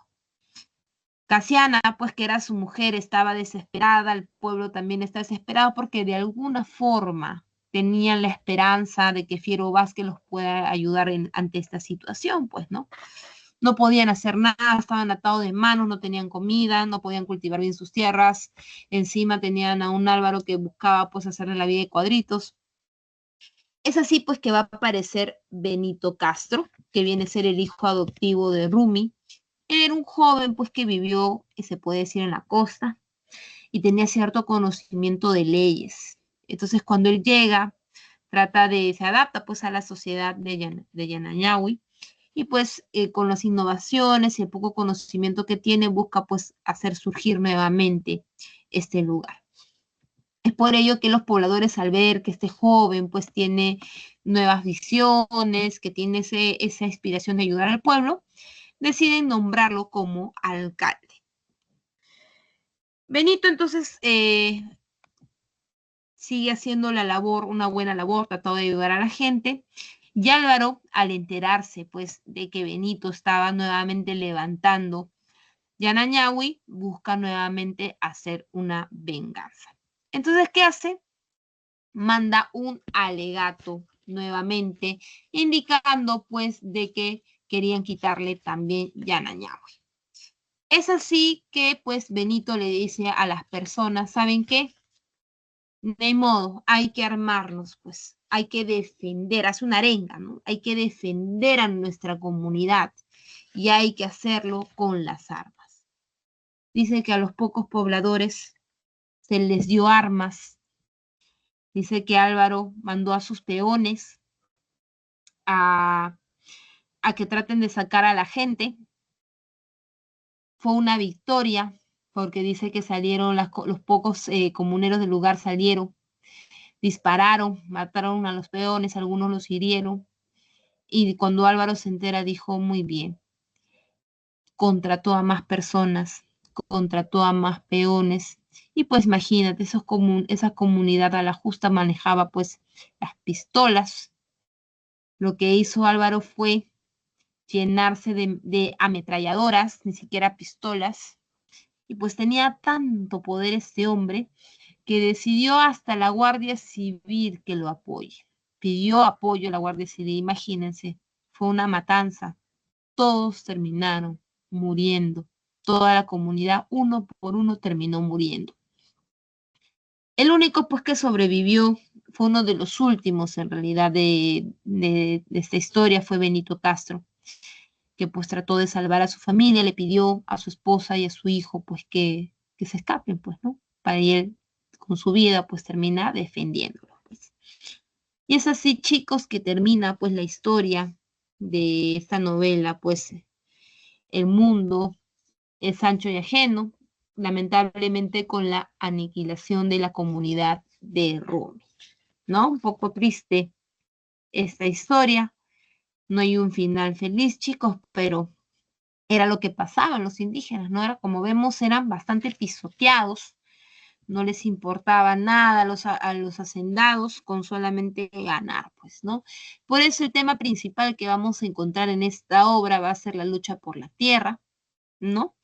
Casiana, pues que era su mujer, estaba desesperada, el pueblo también está desesperado porque de alguna forma tenían la esperanza de que Fiero Vázquez los pueda ayudar ante esta situación, pues, ¿no? No podían hacer nada, estaban atados de manos, no tenían comida, no podían cultivar bien sus tierras, encima tenían a un Álvaro que buscaba, pues, hacerle la vida de cuadritos. Es así, pues, que va a aparecer Benito Castro, que viene a ser el hijo adoptivo de Rumi. Era un joven, pues, que vivió, se puede decir, en la costa y tenía cierto conocimiento de leyes. Entonces, cuando él llega, se adapta, pues, a la sociedad de Yanañahui y, pues, con las innovaciones y el poco conocimiento que tiene, busca, pues, hacer surgir nuevamente este lugar. Es por ello que los pobladores, al ver que este joven, pues, tiene nuevas visiones, que tiene esa inspiración de ayudar al pueblo, deciden nombrarlo como alcalde. Benito entonces sigue haciendo la labor, una buena labor, tratando de ayudar a la gente. Y Álvaro, al enterarse pues de que Benito estaba nuevamente levantando Yanañahui, busca nuevamente hacer una venganza. Entonces, ¿qué hace? Manda un alegato nuevamente, indicando pues de que querían quitarle también Yanañahui. Es así que pues Benito le dice a las personas, ¿saben qué? De modo, hay que armarnos, pues hay que defender, hace una arenga, ¿no? Hay que defender a nuestra comunidad y hay que hacerlo con las armas. Dice que a los pocos pobladores se les dio armas. Dice que Álvaro mandó a sus peones a, a que traten de sacar a la gente. Fue una victoria porque dice que salieron los pocos comuneros del lugar salieron, dispararon, mataron a los peones, algunos los hirieron. Y cuando Álvaro se entera dijo, muy bien, contrató a más personas, contrató a más peones. Y pues imagínate, esa comunidad a la justa manejaba pues las pistolas. Lo que hizo Álvaro fue llenarse de ametralladoras, ni siquiera pistolas. Y pues tenía tanto poder este hombre que decidió hasta la Guardia Civil que lo apoye. Pidió apoyo a la Guardia Civil, imagínense, fue una matanza. Todos terminaron muriendo. Toda la comunidad, uno por uno, terminó muriendo. El único pues que sobrevivió fue uno de los últimos en realidad de esta historia, fue Benito Castro, que pues trató de salvar a su familia, le pidió a su esposa y a su hijo pues que se escapen, pues, ¿no? Para él con su vida pues termina defendiéndolo, pues. Y es así, chicos, que termina pues la historia de esta novela, pues el mundo es ancho y ajeno, lamentablemente con la aniquilación de la comunidad de Rumi, ¿no? Un poco triste esta historia, no hay un final feliz, chicos, pero era lo que pasaba en los indígenas, ¿no? Era como vemos, eran bastante pisoteados, no les importaba nada a los hacendados con solamente ganar, pues, ¿no? Por eso el tema principal que vamos a encontrar en esta obra va a ser la lucha por la tierra, ¿no?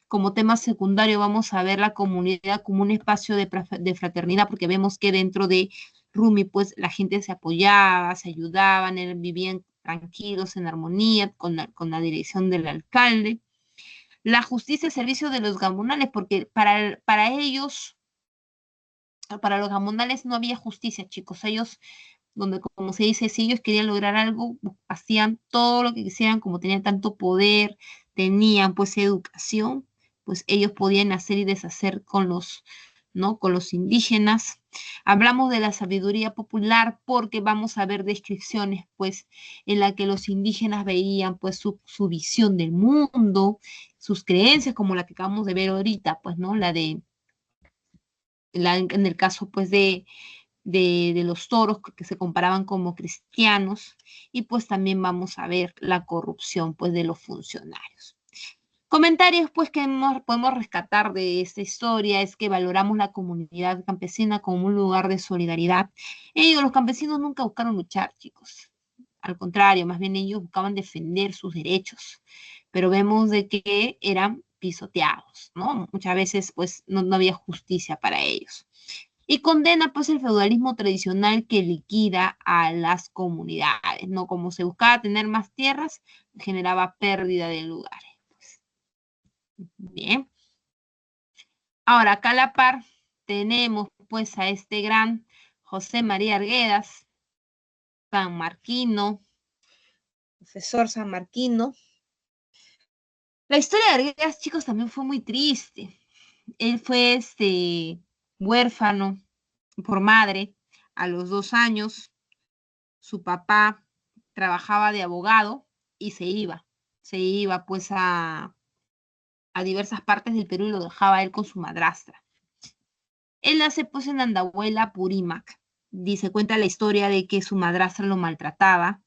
Como tema secundario vamos a ver la comunidad como un espacio de fraternidad, porque vemos que dentro de Rumi, pues la gente se apoyaba, se ayudaban, vivían tranquilos, en armonía, con la dirección del alcalde. La justicia al servicio de los gamonales, porque para ellos, para los gamonales no había justicia, chicos. Ellos, donde como se dice, si ellos querían lograr algo, hacían todo lo que quisieran, como tenían tanto poder, tenían pues educación, pues ellos podían hacer y deshacer con los, ¿no? Con los indígenas. Hablamos de la sabiduría popular porque vamos a ver descripciones, pues, en la que los indígenas veían, pues, su visión del mundo, sus creencias, como la que acabamos de ver ahorita, pues, ¿no? en el caso pues de los toros que se comparaban como cristianos, y pues también vamos a ver la corrupción pues de los funcionarios. Comentarios pues que podemos rescatar de esta historia es que valoramos la comunidad campesina como un lugar de solidaridad. Ellos, los campesinos, nunca buscaron luchar, chicos. Al contrario, más bien ellos buscaban defender sus derechos, pero vemos de que eran pisoteados, ¿no? Muchas veces pues no había justicia para ellos. Y condena pues el feudalismo tradicional que liquida a las comunidades, ¿no? Como se buscaba tener más tierras, generaba pérdida de lugares. Pues. Bien. Ahora, acá a la par tenemos pues a este gran José María Arguedas, sanmarquino, profesor sanmarquino. La historia de Arguedas, chicos, también fue muy triste. Él fue huérfano por madre a los 2 años. Su papá trabajaba de abogado y se iba pues a diversas partes del Perú y lo dejaba él con su madrastra. Él nace pues en Andahuela, Purímac. Dice, cuenta la historia de que su madrastra lo maltrataba.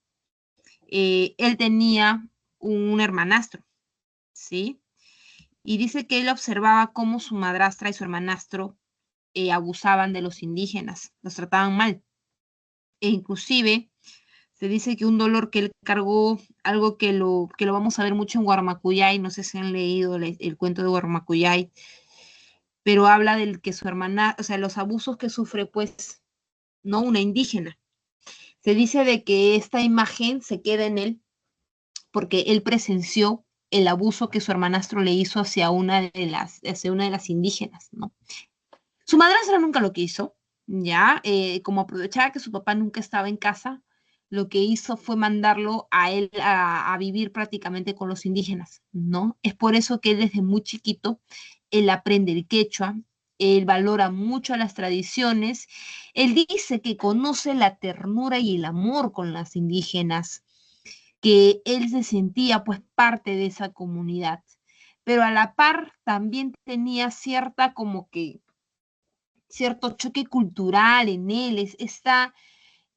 Él tenía un hermanastro, ¿sí? Y dice que él observaba cómo su madrastra y su hermanastro abusaban de los indígenas, los trataban mal. E inclusive se dice que un dolor que él cargó, algo que lo vamos a ver mucho en Guarmacuyay, no sé si han leído el cuento de Guarmacuyay, pero habla del que su hermana, o sea, los abusos que sufre, pues, no una indígena. Se dice de que esta imagen se queda en él porque él presenció el abuso que su hermanastro le hizo hacia una de las indígenas, ¿no? Su madrastra nunca lo quiso, ¿ya? Como aprovechaba que su papá nunca estaba en casa, lo que hizo fue mandarlo a él a vivir prácticamente con los indígenas, ¿no? Es por eso que él desde muy chiquito, él aprende el quechua, él valora mucho las tradiciones, él dice que conoce la ternura y el amor con las indígenas, que él se sentía pues parte de esa comunidad, pero a la par también tenía cierta como que cierto choque cultural en él,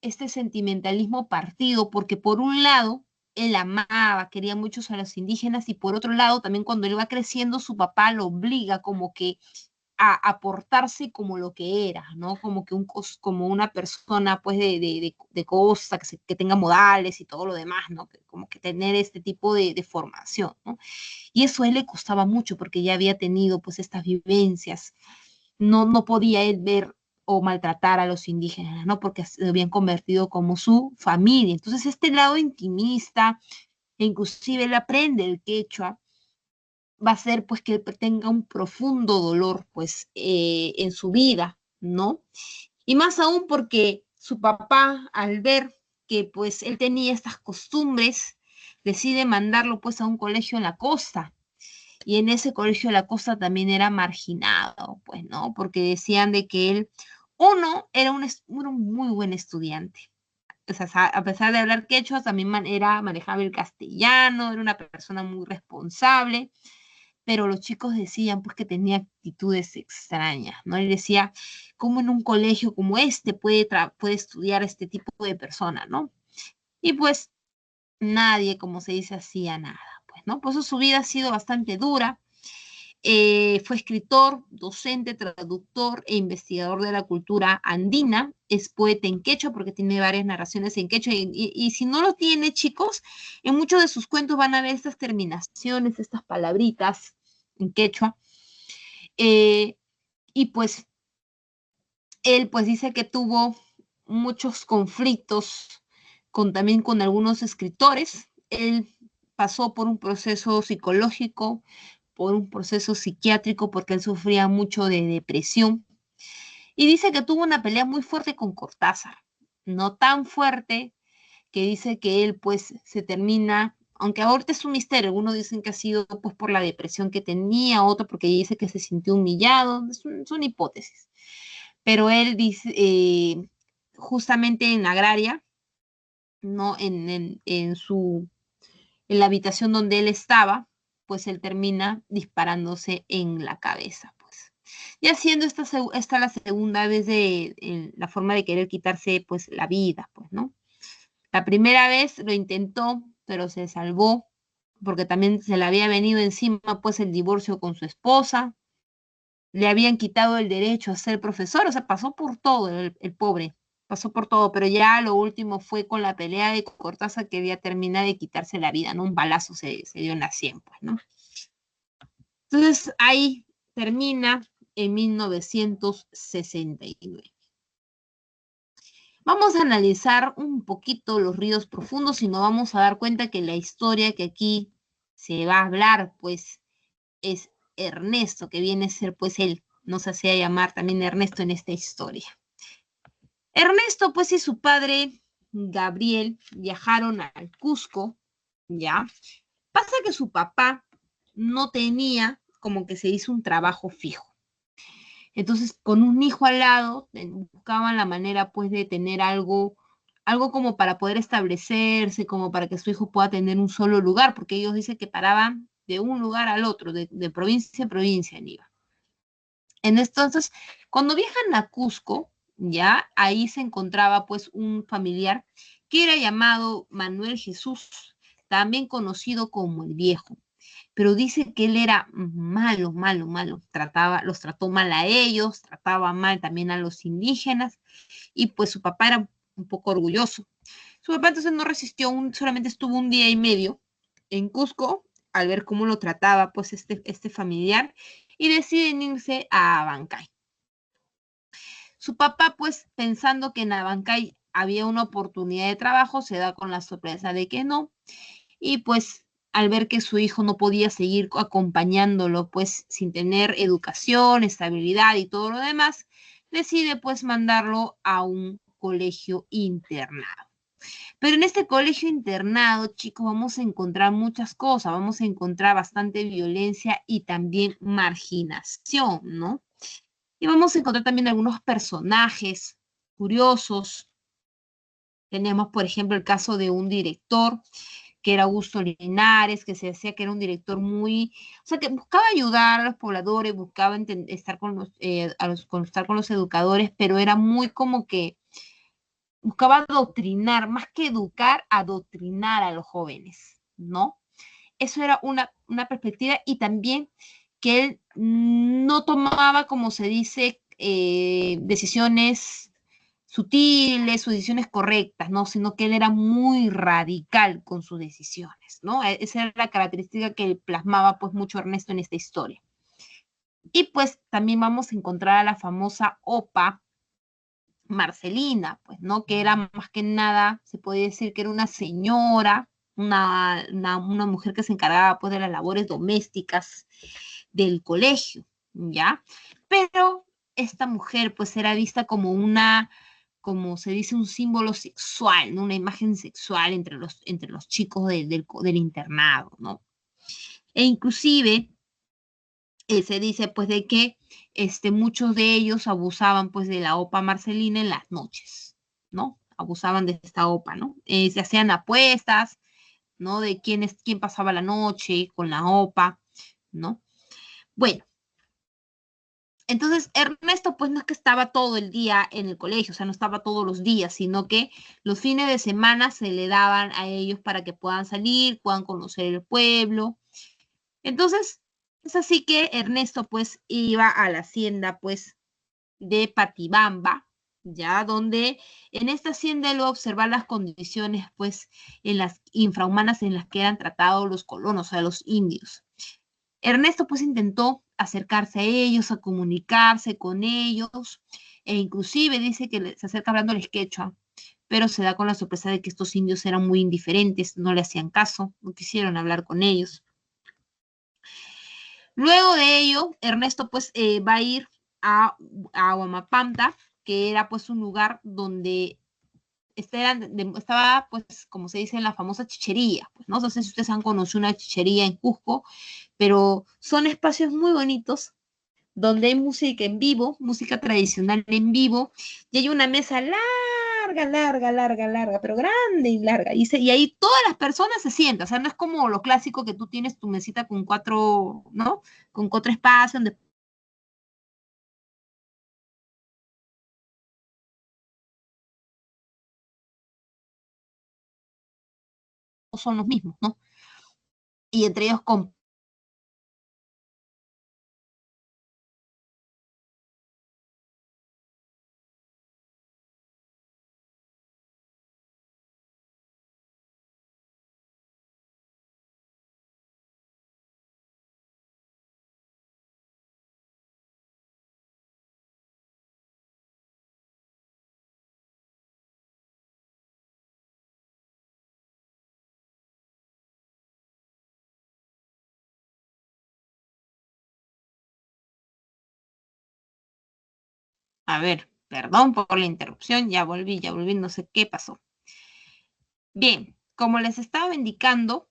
este sentimentalismo partido, porque por un lado, él amaba, quería mucho a los indígenas, y por otro lado, también cuando él va creciendo, su papá lo obliga como que a portarse como lo que era, ¿no? Como que como una persona, pues, de costa, que tenga modales y todo lo demás, ¿no? Como que tener este tipo de formación, ¿no? Y eso a él le costaba mucho porque ya había tenido, pues, estas vivencias. No podía él ver o maltratar a los indígenas, ¿no? Porque se habían convertido como su familia. Entonces, este lado intimista, e inclusive él aprende el quechua, va a ser pues que él tenga un profundo dolor pues en su vida, ¿no? Y más aún porque su papá, al ver que pues él tenía estas costumbres, decide mandarlo pues a un colegio en la costa, y en ese colegio de la costa también era marginado, pues, ¿no? Porque decían de que él, uno, era un muy buen estudiante. O sea, a pesar de hablar quechua, también manejaba el castellano, era una persona muy responsable, pero los chicos decían pues que tenía actitudes extrañas, ¿no? Y decía, ¿cómo en un colegio como este puede estudiar este tipo de persona, ¿no? Y pues nadie, como se dice, hacía nada, pues, ¿no? Por eso su vida ha sido bastante dura. Fue escritor, docente, traductor e investigador de la cultura andina. Es poeta en quechua porque tiene varias narraciones en quechua. Y si no lo tiene, chicos, en muchos de sus cuentos van a ver estas terminaciones, estas palabritas en quechua. Y pues él pues dice que tuvo muchos conflictos también con algunos escritores. Él pasó por un proceso psicológico, por un proceso psiquiátrico, porque él sufría mucho de depresión. Y dice que tuvo una pelea muy fuerte con Cortázar, no tan fuerte que dice que él pues se termina, aunque ahorita es un misterio, algunos dicen que ha sido pues por la depresión que tenía, otro porque dice que se sintió humillado, son hipótesis. Pero él dice, justamente en Agraria, ¿no? En la habitación donde él estaba, pues él termina disparándose en la cabeza, pues. y haciendo esta la segunda vez la forma de querer quitarse pues la vida, pues, ¿no? La primera vez lo intentó, pero se salvó, porque también se le había venido encima pues el divorcio con su esposa, le habían quitado el derecho a ser profesor, o sea, pasó por todo el pobre, pasó por todo, pero ya lo último fue con la pelea de Cortázar que había terminado de quitarse la vida, ¿no? Un balazo se dio en la sien, pues, ¿no? Entonces ahí termina en 1969. Vamos a analizar un poquito los ríos profundos y nos vamos a dar cuenta que la historia que aquí se va a hablar, pues, es Ernesto, que viene a ser, pues, él, nos hacía llamar también Ernesto en esta historia. Ernesto, pues, y su padre, Gabriel, viajaron al Cusco, ¿ya? Pasa que su papá no tenía, como que se hizo un trabajo fijo. Entonces, con un hijo al lado, buscaban la manera, pues, de tener algo como para poder establecerse, como para que su hijo pueda tener un solo lugar, porque ellos dicen que paraban de un lugar al otro, de provincia en provincia en iba. Entonces, cuando viajan a Cusco, ya ahí se encontraba pues un familiar que era llamado Manuel Jesús, también conocido como el Viejo, pero dice que él era malo, malo, malo, los trató mal a ellos, trataba mal también a los indígenas, y pues su papá era un poco orgulloso. Su papá entonces no resistió, solamente estuvo un día y medio en Cusco al ver cómo lo trataba pues este familiar, y deciden irse a Abancay. Su papá, pues pensando que en Abancay había una oportunidad de trabajo, se da con la sorpresa de que no, y pues al ver que su hijo no podía seguir acompañándolo, pues sin tener educación, estabilidad y todo lo demás, decide pues mandarlo a un colegio internado. Pero en este colegio internado, chicos, vamos a encontrar muchas cosas, vamos a encontrar bastante violencia y también marginación, ¿no? Y vamos a encontrar también algunos personajes curiosos. Tenemos, por ejemplo, el caso de un director que era Augusto Linares, que se decía que era un director muy, o sea, que buscaba ayudar a los pobladores, buscaba estar estar con los educadores, pero era muy como que buscaba adoctrinar, más que educar, adoctrinar a los jóvenes, ¿no? Eso era una perspectiva, y también que él no tomaba, como se dice, decisiones sutiles o decisiones correctas, ¿no? Sino que él era muy radical con sus decisiones, ¿no? Esa era la característica que plasmaba pues mucho Ernesto en esta historia. Y pues también vamos a encontrar a la famosa OPA Marcelina, pues, ¿no? Que era más que nada, se podría decir que era una señora, una mujer que se encargaba pues de las labores domésticas del colegio, ¿ya? Pero esta mujer pues era vista como como se dice, un símbolo sexual, ¿no? Una imagen sexual entre los chicos del internado, ¿no? E inclusive se dice pues de que muchos de ellos abusaban pues de la OPA Marcelina en las noches, ¿no? Abusaban de esta OPA, ¿no? Se hacían apuestas, ¿no? De quién pasaba la noche con la OPA, ¿no? Bueno, entonces Ernesto pues no es que estaba todo el día en el colegio, o sea, no estaba todos los días, sino que los fines de semana se le daban a ellos para que puedan salir, puedan conocer el pueblo. Entonces, es así que Ernesto pues iba a la hacienda pues de Patibamba, ya donde en esta hacienda él va a observar las condiciones pues en las infrahumanas en las que eran tratados los colonos, o sea, los indios. Ernesto pues intentó acercarse a ellos, a comunicarse con ellos, e inclusive dice que se acerca hablando el quechua, pero se da con la sorpresa de que estos indios eran muy indiferentes, no le hacían caso, no quisieron hablar con ellos. Luego de ello, Ernesto pues va a ir a Huamapamta, que era pues un lugar donde estaba pues como se dice en la famosa chichería, pues no sé si ustedes han conocido una chichería en Cusco, pero son espacios muy bonitos donde hay música en vivo, música tradicional en vivo, y hay una mesa larga, larga, larga, larga, pero grande y larga, y ahí todas las personas se sientan, o sea, no es como lo clásico que tú tienes tu mesita con cuatro, ¿no? Con cuatro espacios donde son los mismos, ¿no? Y entre ellos A ver, perdón por la interrupción, ya volví, no sé qué pasó. Bien, como les estaba indicando,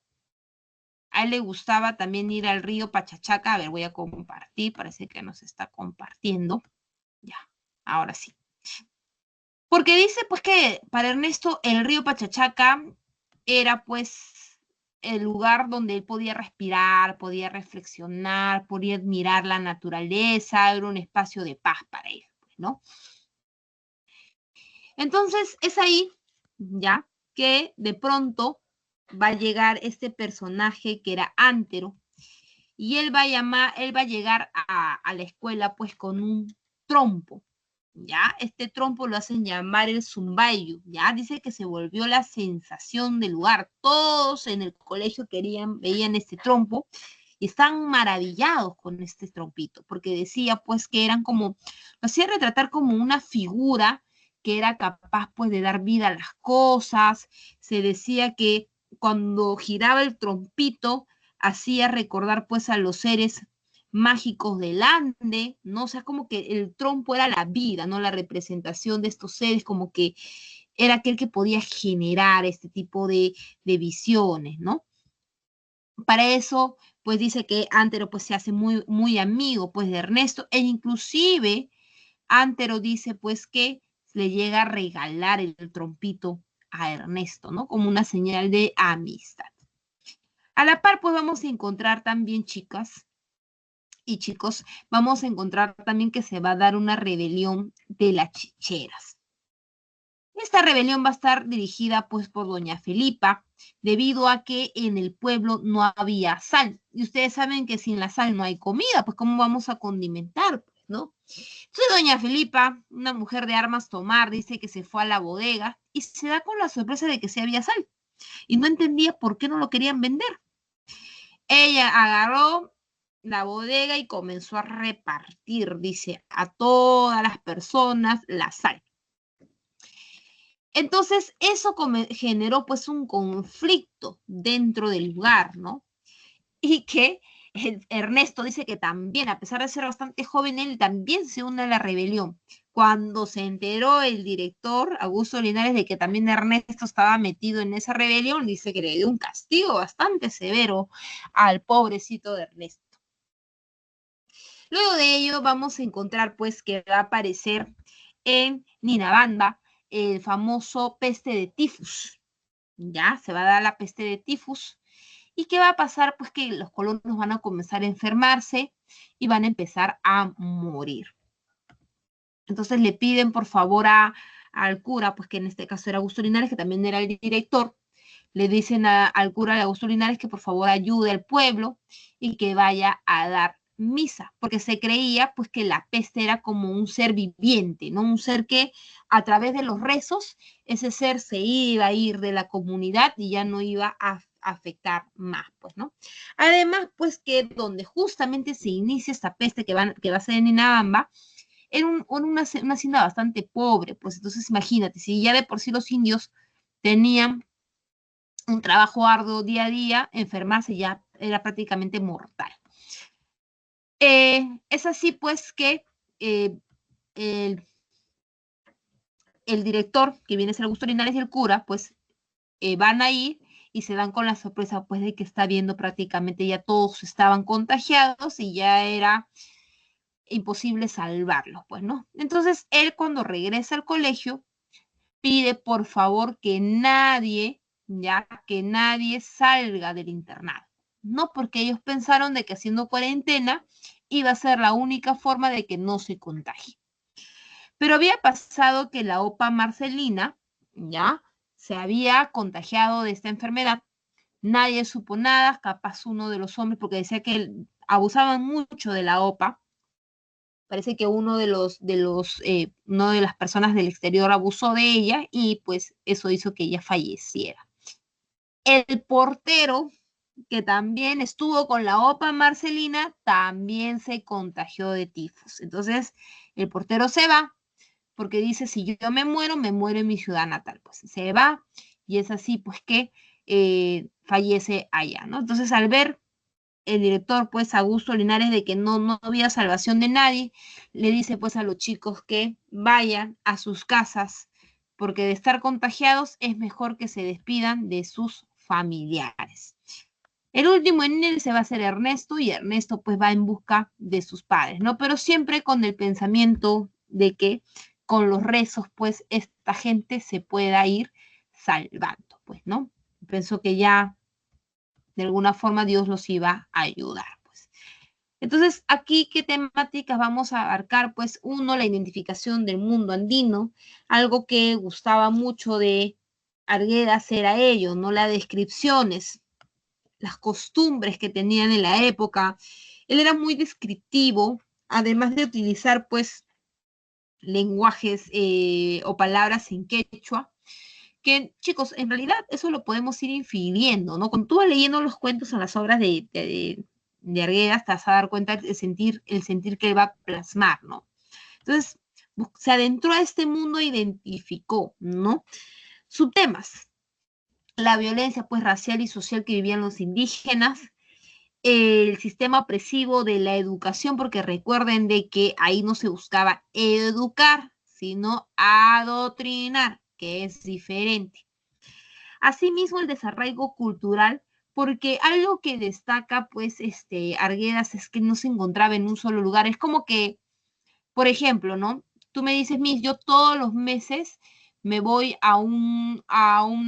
a él le gustaba también ir al río Pachachaca. A ver, voy a compartir, parece que nos está compartiendo. Ya, ahora sí. Porque dice pues que para Ernesto el río Pachachaca era pues el lugar donde él podía respirar, podía reflexionar, podía admirar la naturaleza, era un espacio de paz para él, pues, ¿no? Entonces es ahí, ya, que de pronto va a llegar este personaje que era Antero, y él va a llegar a la escuela pues con un trompo, ¿ya? Este trompo lo hacen llamar el zumbayo, ¿ya? Dice que se volvió la sensación del lugar. Todos en el colegio veían este trompo y están maravillados con este trompito, porque decía pues que eran como, lo hacía retratar como una figura que era capaz pues de dar vida a las cosas. Se decía que cuando giraba el trompito hacía recordar pues a los seres mágicos del Ande, ¿no? O sea, como que el trompo era la vida, ¿no? La representación de estos seres, como que era aquel que podía generar este tipo de visiones, ¿no? Para eso, pues dice que Antero pues se hace muy, muy amigo pues de Ernesto, e inclusive Antero dice pues que le llega a regalar el trompito a Ernesto, ¿no? Como una señal de amistad. A la par, pues vamos a encontrar también, chicas y chicos, vamos a encontrar también que se va a dar una rebelión de las chicheras. Esta rebelión va a estar dirigida pues por doña Felipa, debido a que en el pueblo no había sal. Y ustedes saben que sin la sal no hay comida, pues ¿cómo vamos a condimentar? Pues, ¿no? Entonces doña Felipa, una mujer de armas tomar, dice que se fue a la bodega y se da con la sorpresa de que sí había sal. Y no entendía por qué no lo querían vender. Ella agarró la bodega y comenzó a repartir, dice, a todas las personas la sal. Entonces, eso generó pues un conflicto dentro del lugar, ¿no? Y que Ernesto dice que también, a pesar de ser bastante joven, él también se une a la rebelión. Cuando se enteró el director, Augusto Linares, de que también Ernesto estaba metido en esa rebelión, dice que le dio un castigo bastante severo al pobrecito de Ernesto. Luego de ello vamos a encontrar pues que va a aparecer en Ninabanda el famoso peste de tifus. Ya, se va a dar la peste de tifus. ¿Y qué va a pasar? Pues que los colonos van a comenzar a enfermarse y van a empezar a morir. Entonces le piden por favor al cura, pues que en este caso era Augusto Linares, que también era el director, le dicen al cura de Augusto Linares que por favor ayude al pueblo y que vaya a dar misa, porque se creía pues que la peste era como un ser viviente, ¿no? Un ser que a través de los rezos, ese ser se iba a ir de la comunidad y ya no iba a afectar más, pues, ¿no? Además, pues que donde justamente se inicia esta peste que va a ser en Inabamba, era una hacienda bastante pobre, pues entonces imagínate, si ya de por sí los indios tenían un trabajo arduo día a día, enfermarse ya era prácticamente mortal. Es así pues que el, el, director, que viene a ser Augusto Linares, y el cura, pues van a ir y se dan con la sorpresa pues de que está viendo prácticamente ya todos estaban contagiados y ya era imposible salvarlos, pues, ¿no? Entonces él cuando regresa al colegio pide por favor que nadie, ya, que nadie salga del internado. No, porque ellos pensaron de que haciendo cuarentena iba a ser la única forma de que no se contagie. Pero había pasado que la OPA Marcelina, ya, se había contagiado de esta enfermedad nadie supo nada, capaz uno de los hombres, porque decía que abusaban mucho de la OPA. Parece que una de las personas del exterior abusó de ella y pues eso hizo que ella falleciera. El portero, que también estuvo con la OPA Marcelina, también se contagió de tifus. Entonces, el portero se va porque dice, si yo me muero en mi ciudad natal. Pues se va y es así, pues que fallece allá, ¿no? Entonces, al ver el director, pues, Augusto Linares, de que no había salvación de nadie, le dice, pues, a los chicos que vayan a sus casas, porque de estar contagiados es mejor que se despidan de sus familiares. El último en ir se va a ser Ernesto y Ernesto pues va en busca de sus padres, ¿no? Pero siempre con el pensamiento de que con los rezos pues esta gente se pueda ir salvando, pues, ¿no? Pensó que ya de alguna forma Dios los iba a ayudar, pues. Entonces, aquí, ¿qué temáticas vamos a abarcar? Pues, uno, la identificación del mundo andino, algo que gustaba mucho de Arguedas era ello, ¿no? Las descripciones, las costumbres que tenían en la época. Él era muy descriptivo, además de utilizar, pues, lenguajes o palabras en quechua, que chicos, en realidad eso lo podemos ir infiriendo, ¿no? Cuando tú vas leyendo los cuentos en las obras de Arguedas, te vas a dar cuenta el sentir que él va a plasmar, ¿no? Entonces, se adentró a este mundo e identificó, ¿no? Subtemas, la violencia, pues, racial y social que vivían los indígenas, el sistema opresivo de la educación, porque recuerden de que ahí no se buscaba educar, sino adoctrinar, que es diferente. Asimismo, el desarraigo cultural, porque algo que destaca, pues, Arguedas es que no se encontraba en un solo lugar. Es como que, por ejemplo, ¿no? Tú me dices, Miss, yo todos los meses me voy a un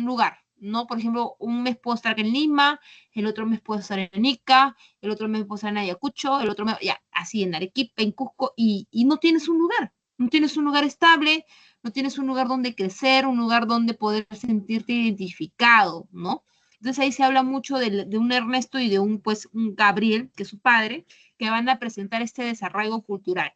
lugar, ¿no? Por ejemplo, un mes puedo estar en Lima, el otro mes puedo estar en Ica, el otro mes puedo estar en Ayacucho, el otro mes, ya, así en Arequipa, en Cusco, y no tienes un lugar, no tienes un lugar estable, no tienes un lugar donde crecer, un lugar donde poder sentirte identificado, ¿no? Entonces ahí se habla mucho de un Ernesto y de pues, un Gabriel, que es su padre, que van a presentar este desarraigo cultural.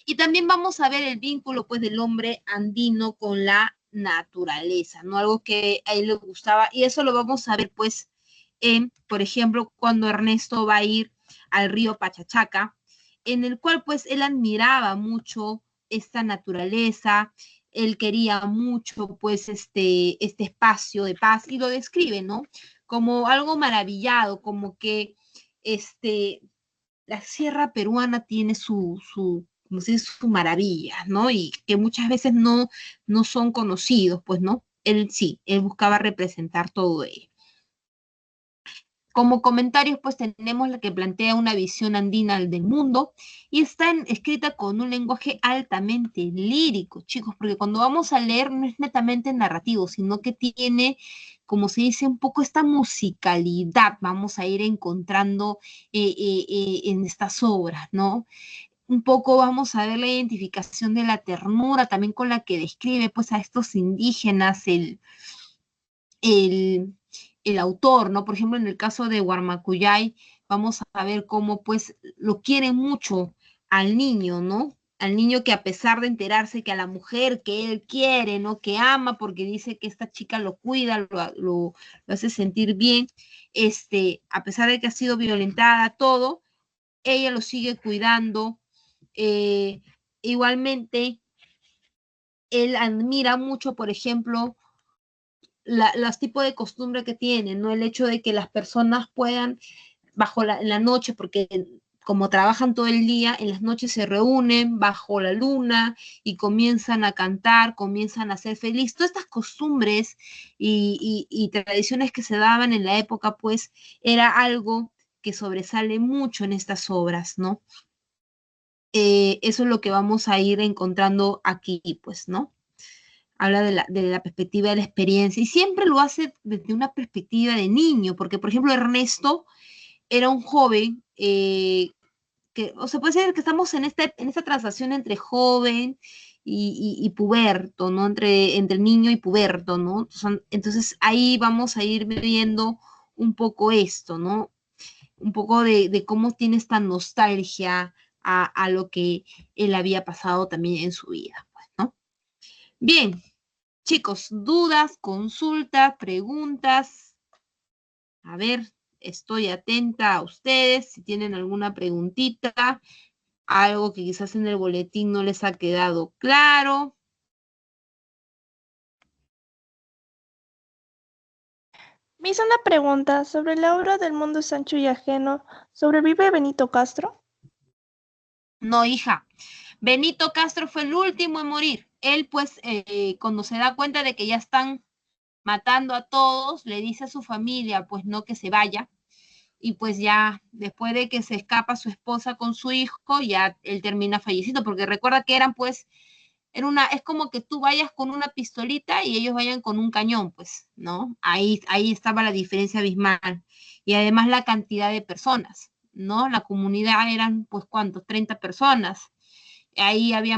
Y también vamos a ver el vínculo pues del hombre andino con la naturaleza, ¿no? Algo que a él le gustaba y eso lo vamos a ver pues por ejemplo, cuando Ernesto va a ir al río Pachachaca, en el cual pues él admiraba mucho esta naturaleza, él quería mucho pues este espacio de paz y lo describe, ¿no? Como algo maravillado, como que la sierra peruana tiene como se dice, su maravilla, ¿no? Y que muchas veces no son conocidos, pues, ¿no? Él sí, él buscaba representar todo ello. Como comentarios, pues tenemos la que plantea una visión andina del mundo y está escrita con un lenguaje altamente lírico, chicos, porque cuando vamos a leer no es netamente narrativo, sino que tiene, como se dice, un poco esta musicalidad, vamos a ir encontrando en estas obras, ¿no? Un poco vamos a ver la identificación de la ternura también con la que describe pues a estos indígenas, el, el autor, ¿no? Por ejemplo, en el caso de Guarmacuyay, vamos a ver cómo pues lo quieren mucho al niño, ¿no? Al niño que a pesar de enterarse que a la mujer que él quiere, ¿no? Que ama porque dice que esta chica lo cuida, lo hace sentir bien, a pesar de que ha sido violentada, todo, ella lo sigue cuidando. Igualmente, él admira mucho, por ejemplo, los tipos de costumbre que tienen, ¿no? El hecho de que las personas puedan, en la noche, porque como trabajan todo el día, en las noches se reúnen bajo la luna y comienzan a cantar, comienzan a ser felices. Todas estas costumbres y tradiciones que se daban en la época, pues, era algo que sobresale mucho en estas obras, ¿no? Eso es lo que vamos a ir encontrando aquí, pues, ¿no? Habla de la perspectiva de la experiencia y siempre lo hace desde una perspectiva de niño, porque por ejemplo Ernesto era un joven o se puede decir que estamos en esta transacción entre joven y puberto, ¿no? Entre el niño y puberto, ¿no? Entonces ahí vamos a ir viendo un poco esto, ¿no? Un poco de cómo tiene esta nostalgia a lo que él había pasado también en su vida, pues, ¿no? Bien, chicos, dudas, consultas, preguntas. A ver, estoy atenta a ustedes. Si tienen alguna preguntita, algo que quizás en el boletín no les ha quedado claro. Me hizo una pregunta sobre la obra del mundo es ancho y ajeno. ¿Sobrevive Benito Castro? No, hija. Benito Castro fue el último en morir. Él, pues, cuando se da cuenta de que ya están matando a todos, le dice a su familia, pues, no que se vaya. Y pues ya, después de que se escapa su esposa con su hijo, ya él termina fallecido, porque recuerda que eran, pues, es como que tú vayas con una pistolita y ellos vayan con un cañón, pues, ¿no? Ahí estaba la diferencia abismal. Y además la cantidad de personas, ¿no? La comunidad eran, pues, ¿cuántos? 30 personas. Ahí había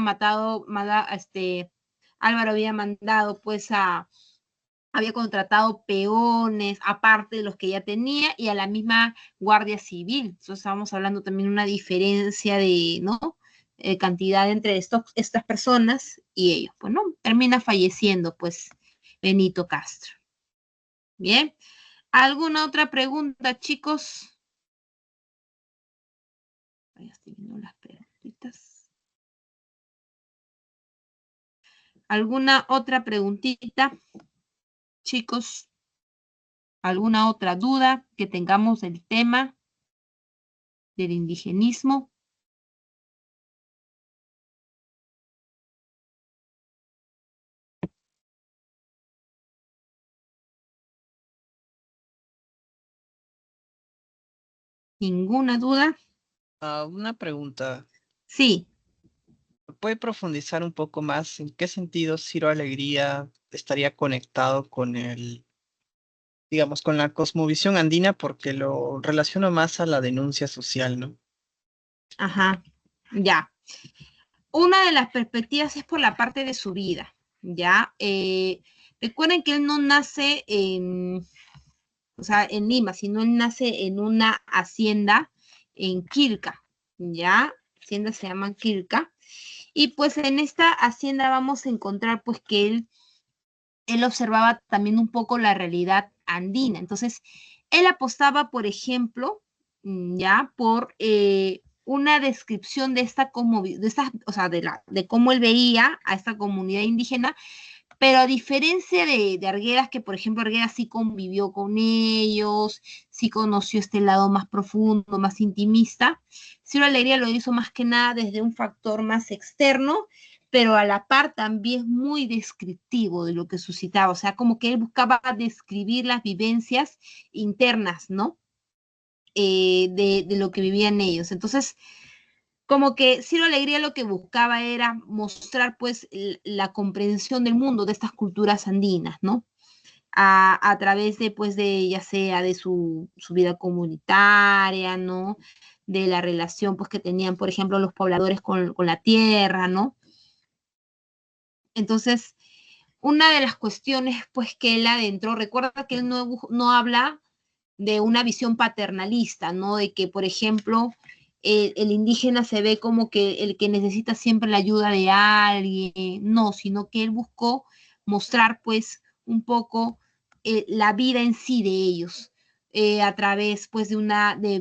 Álvaro había mandado, pues, había contratado peones, aparte de los que ya tenía, y a la misma Guardia Civil. Entonces estábamos hablando también de una diferencia de, ¿no? Cantidad entre estas personas y ellos. Pues, ¿no? Termina falleciendo, pues, Benito Castro. Bien. ¿Alguna otra pregunta, chicos? Ahí estoy viendo las preguntitas. ¿Alguna otra preguntita, chicos? ¿Alguna otra duda que tengamos del tema del indigenismo? ¿Ninguna duda? Una pregunta. Sí. ¿Puede profundizar un poco más en qué sentido Ciro Alegría estaría conectado con digamos, con la cosmovisión andina? Porque lo relaciono más a la denuncia social, ¿no? Ajá, ya. Una de las perspectivas es por la parte de su vida, ¿ya? Recuerden que él no nace o sea, en Lima, sino él nace en una hacienda en Quilca, ¿ya? Hacienda se llama Quilca. Y pues en esta hacienda vamos a encontrar pues que él observaba también un poco la realidad andina. Entonces, él apostaba, por ejemplo, ya por una descripción de o sea, de cómo él veía a esta comunidad indígena, pero a diferencia de Arguedas, que por ejemplo Arguedas sí convivió con ellos, sí conoció este lado más profundo, más intimista, Ciro Alegría lo hizo más que nada desde un factor más externo, pero a la par también muy descriptivo de lo que suscitaba, o sea, como que él buscaba describir las vivencias internas, ¿no? De lo que vivían ellos. Entonces, como que Ciro Alegría lo que buscaba era mostrar pues la comprensión del mundo de estas culturas andinas, ¿no? A través de pues de ya sea de su vida comunitaria, ¿no? De la relación pues que tenían, por ejemplo, los pobladores con la tierra, ¿no? Entonces, una de las cuestiones pues que él adentró, recuerda que él no habla de una visión paternalista, ¿no? De que, por ejemplo, el indígena se ve como que el que necesita siempre la ayuda de alguien, no, sino que él buscó mostrar pues un poco la vida en sí de ellos. A través pues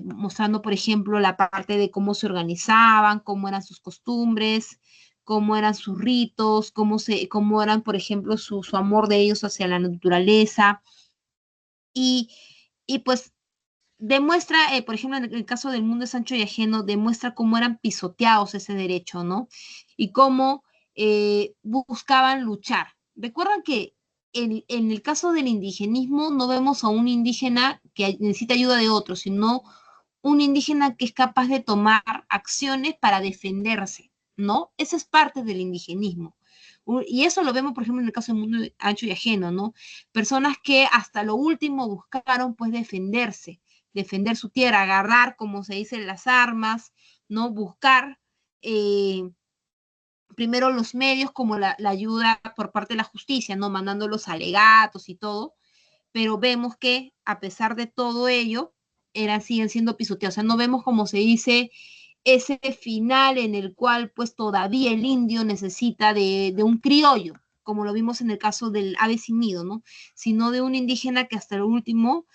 mostrando por ejemplo la parte de cómo se organizaban, cómo eran sus costumbres, cómo eran sus ritos, cómo eran por ejemplo su amor de ellos hacia la naturaleza y, y pues demuestra, por ejemplo, en el caso del mundo es ancho y ajeno, demuestra cómo eran pisoteados ese derecho, ¿no? Y cómo buscaban luchar. Recuerdan que en el caso del indigenismo no vemos a un indígena que necesita ayuda de otro, sino un indígena que es capaz de tomar acciones para defenderse, ¿no? Esa es parte del indigenismo. Y eso lo vemos, por ejemplo, en el caso del mundo ancho y ajeno, ¿no? Personas que hasta lo último buscaron, pues, defender su tierra, agarrar, como se dice, las armas, ¿no? Buscar primero los medios como la ayuda por parte de la justicia, ¿no? Mandando los alegatos y todo, pero vemos que a pesar de todo ello, siguen siendo pisoteados. O sea, no vemos, como se dice, ese final en el cual pues todavía el indio necesita de un criollo, como lo vimos en el caso del ave sin nido, ¿no? Sino de un indígena que hasta el último,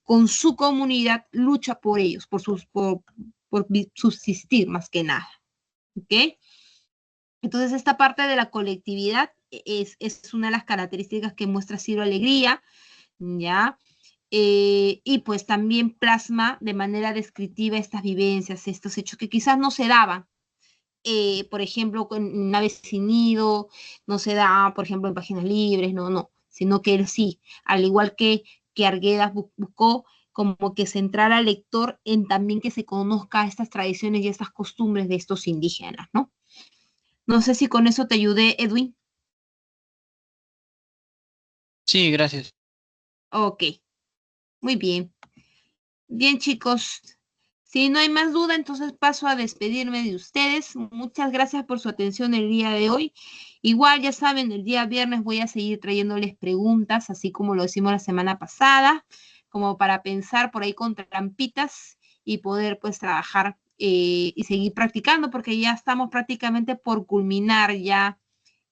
con su comunidad, lucha por ellos, por subsistir más que nada. ¿Ok? Entonces, esta parte de la colectividad es una de las características que muestra Ciro Alegría, ¿ya? Y pues también plasma de manera descriptiva estas vivencias, estos hechos que quizás no se daban, por ejemplo, con Naves sin Nido, no se da, por ejemplo, en Páginas Libres, no, sino que él sí, al igual que Arguedas buscó como que centrar al lector en también que se conozca estas tradiciones y estas costumbres de estos indígenas, ¿no? No sé si con eso te ayudé, Edwin. Sí, gracias. Ok, muy bien. Bien, chicos, si no hay más duda, entonces paso a despedirme de ustedes. Muchas gracias por su atención el día de hoy. Igual, ya saben, el día viernes voy a seguir trayéndoles preguntas, así como lo hicimos la semana pasada, como para pensar por ahí con trampitas y poder pues trabajar y seguir practicando, porque ya estamos prácticamente por culminar ya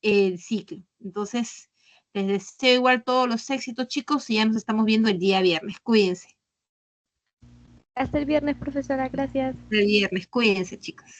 el ciclo. Entonces, les deseo igual todos los éxitos, chicos, y ya nos estamos viendo el día viernes. Cuídense. Hasta el viernes, profesora. Gracias. El viernes, cuídense, chicos.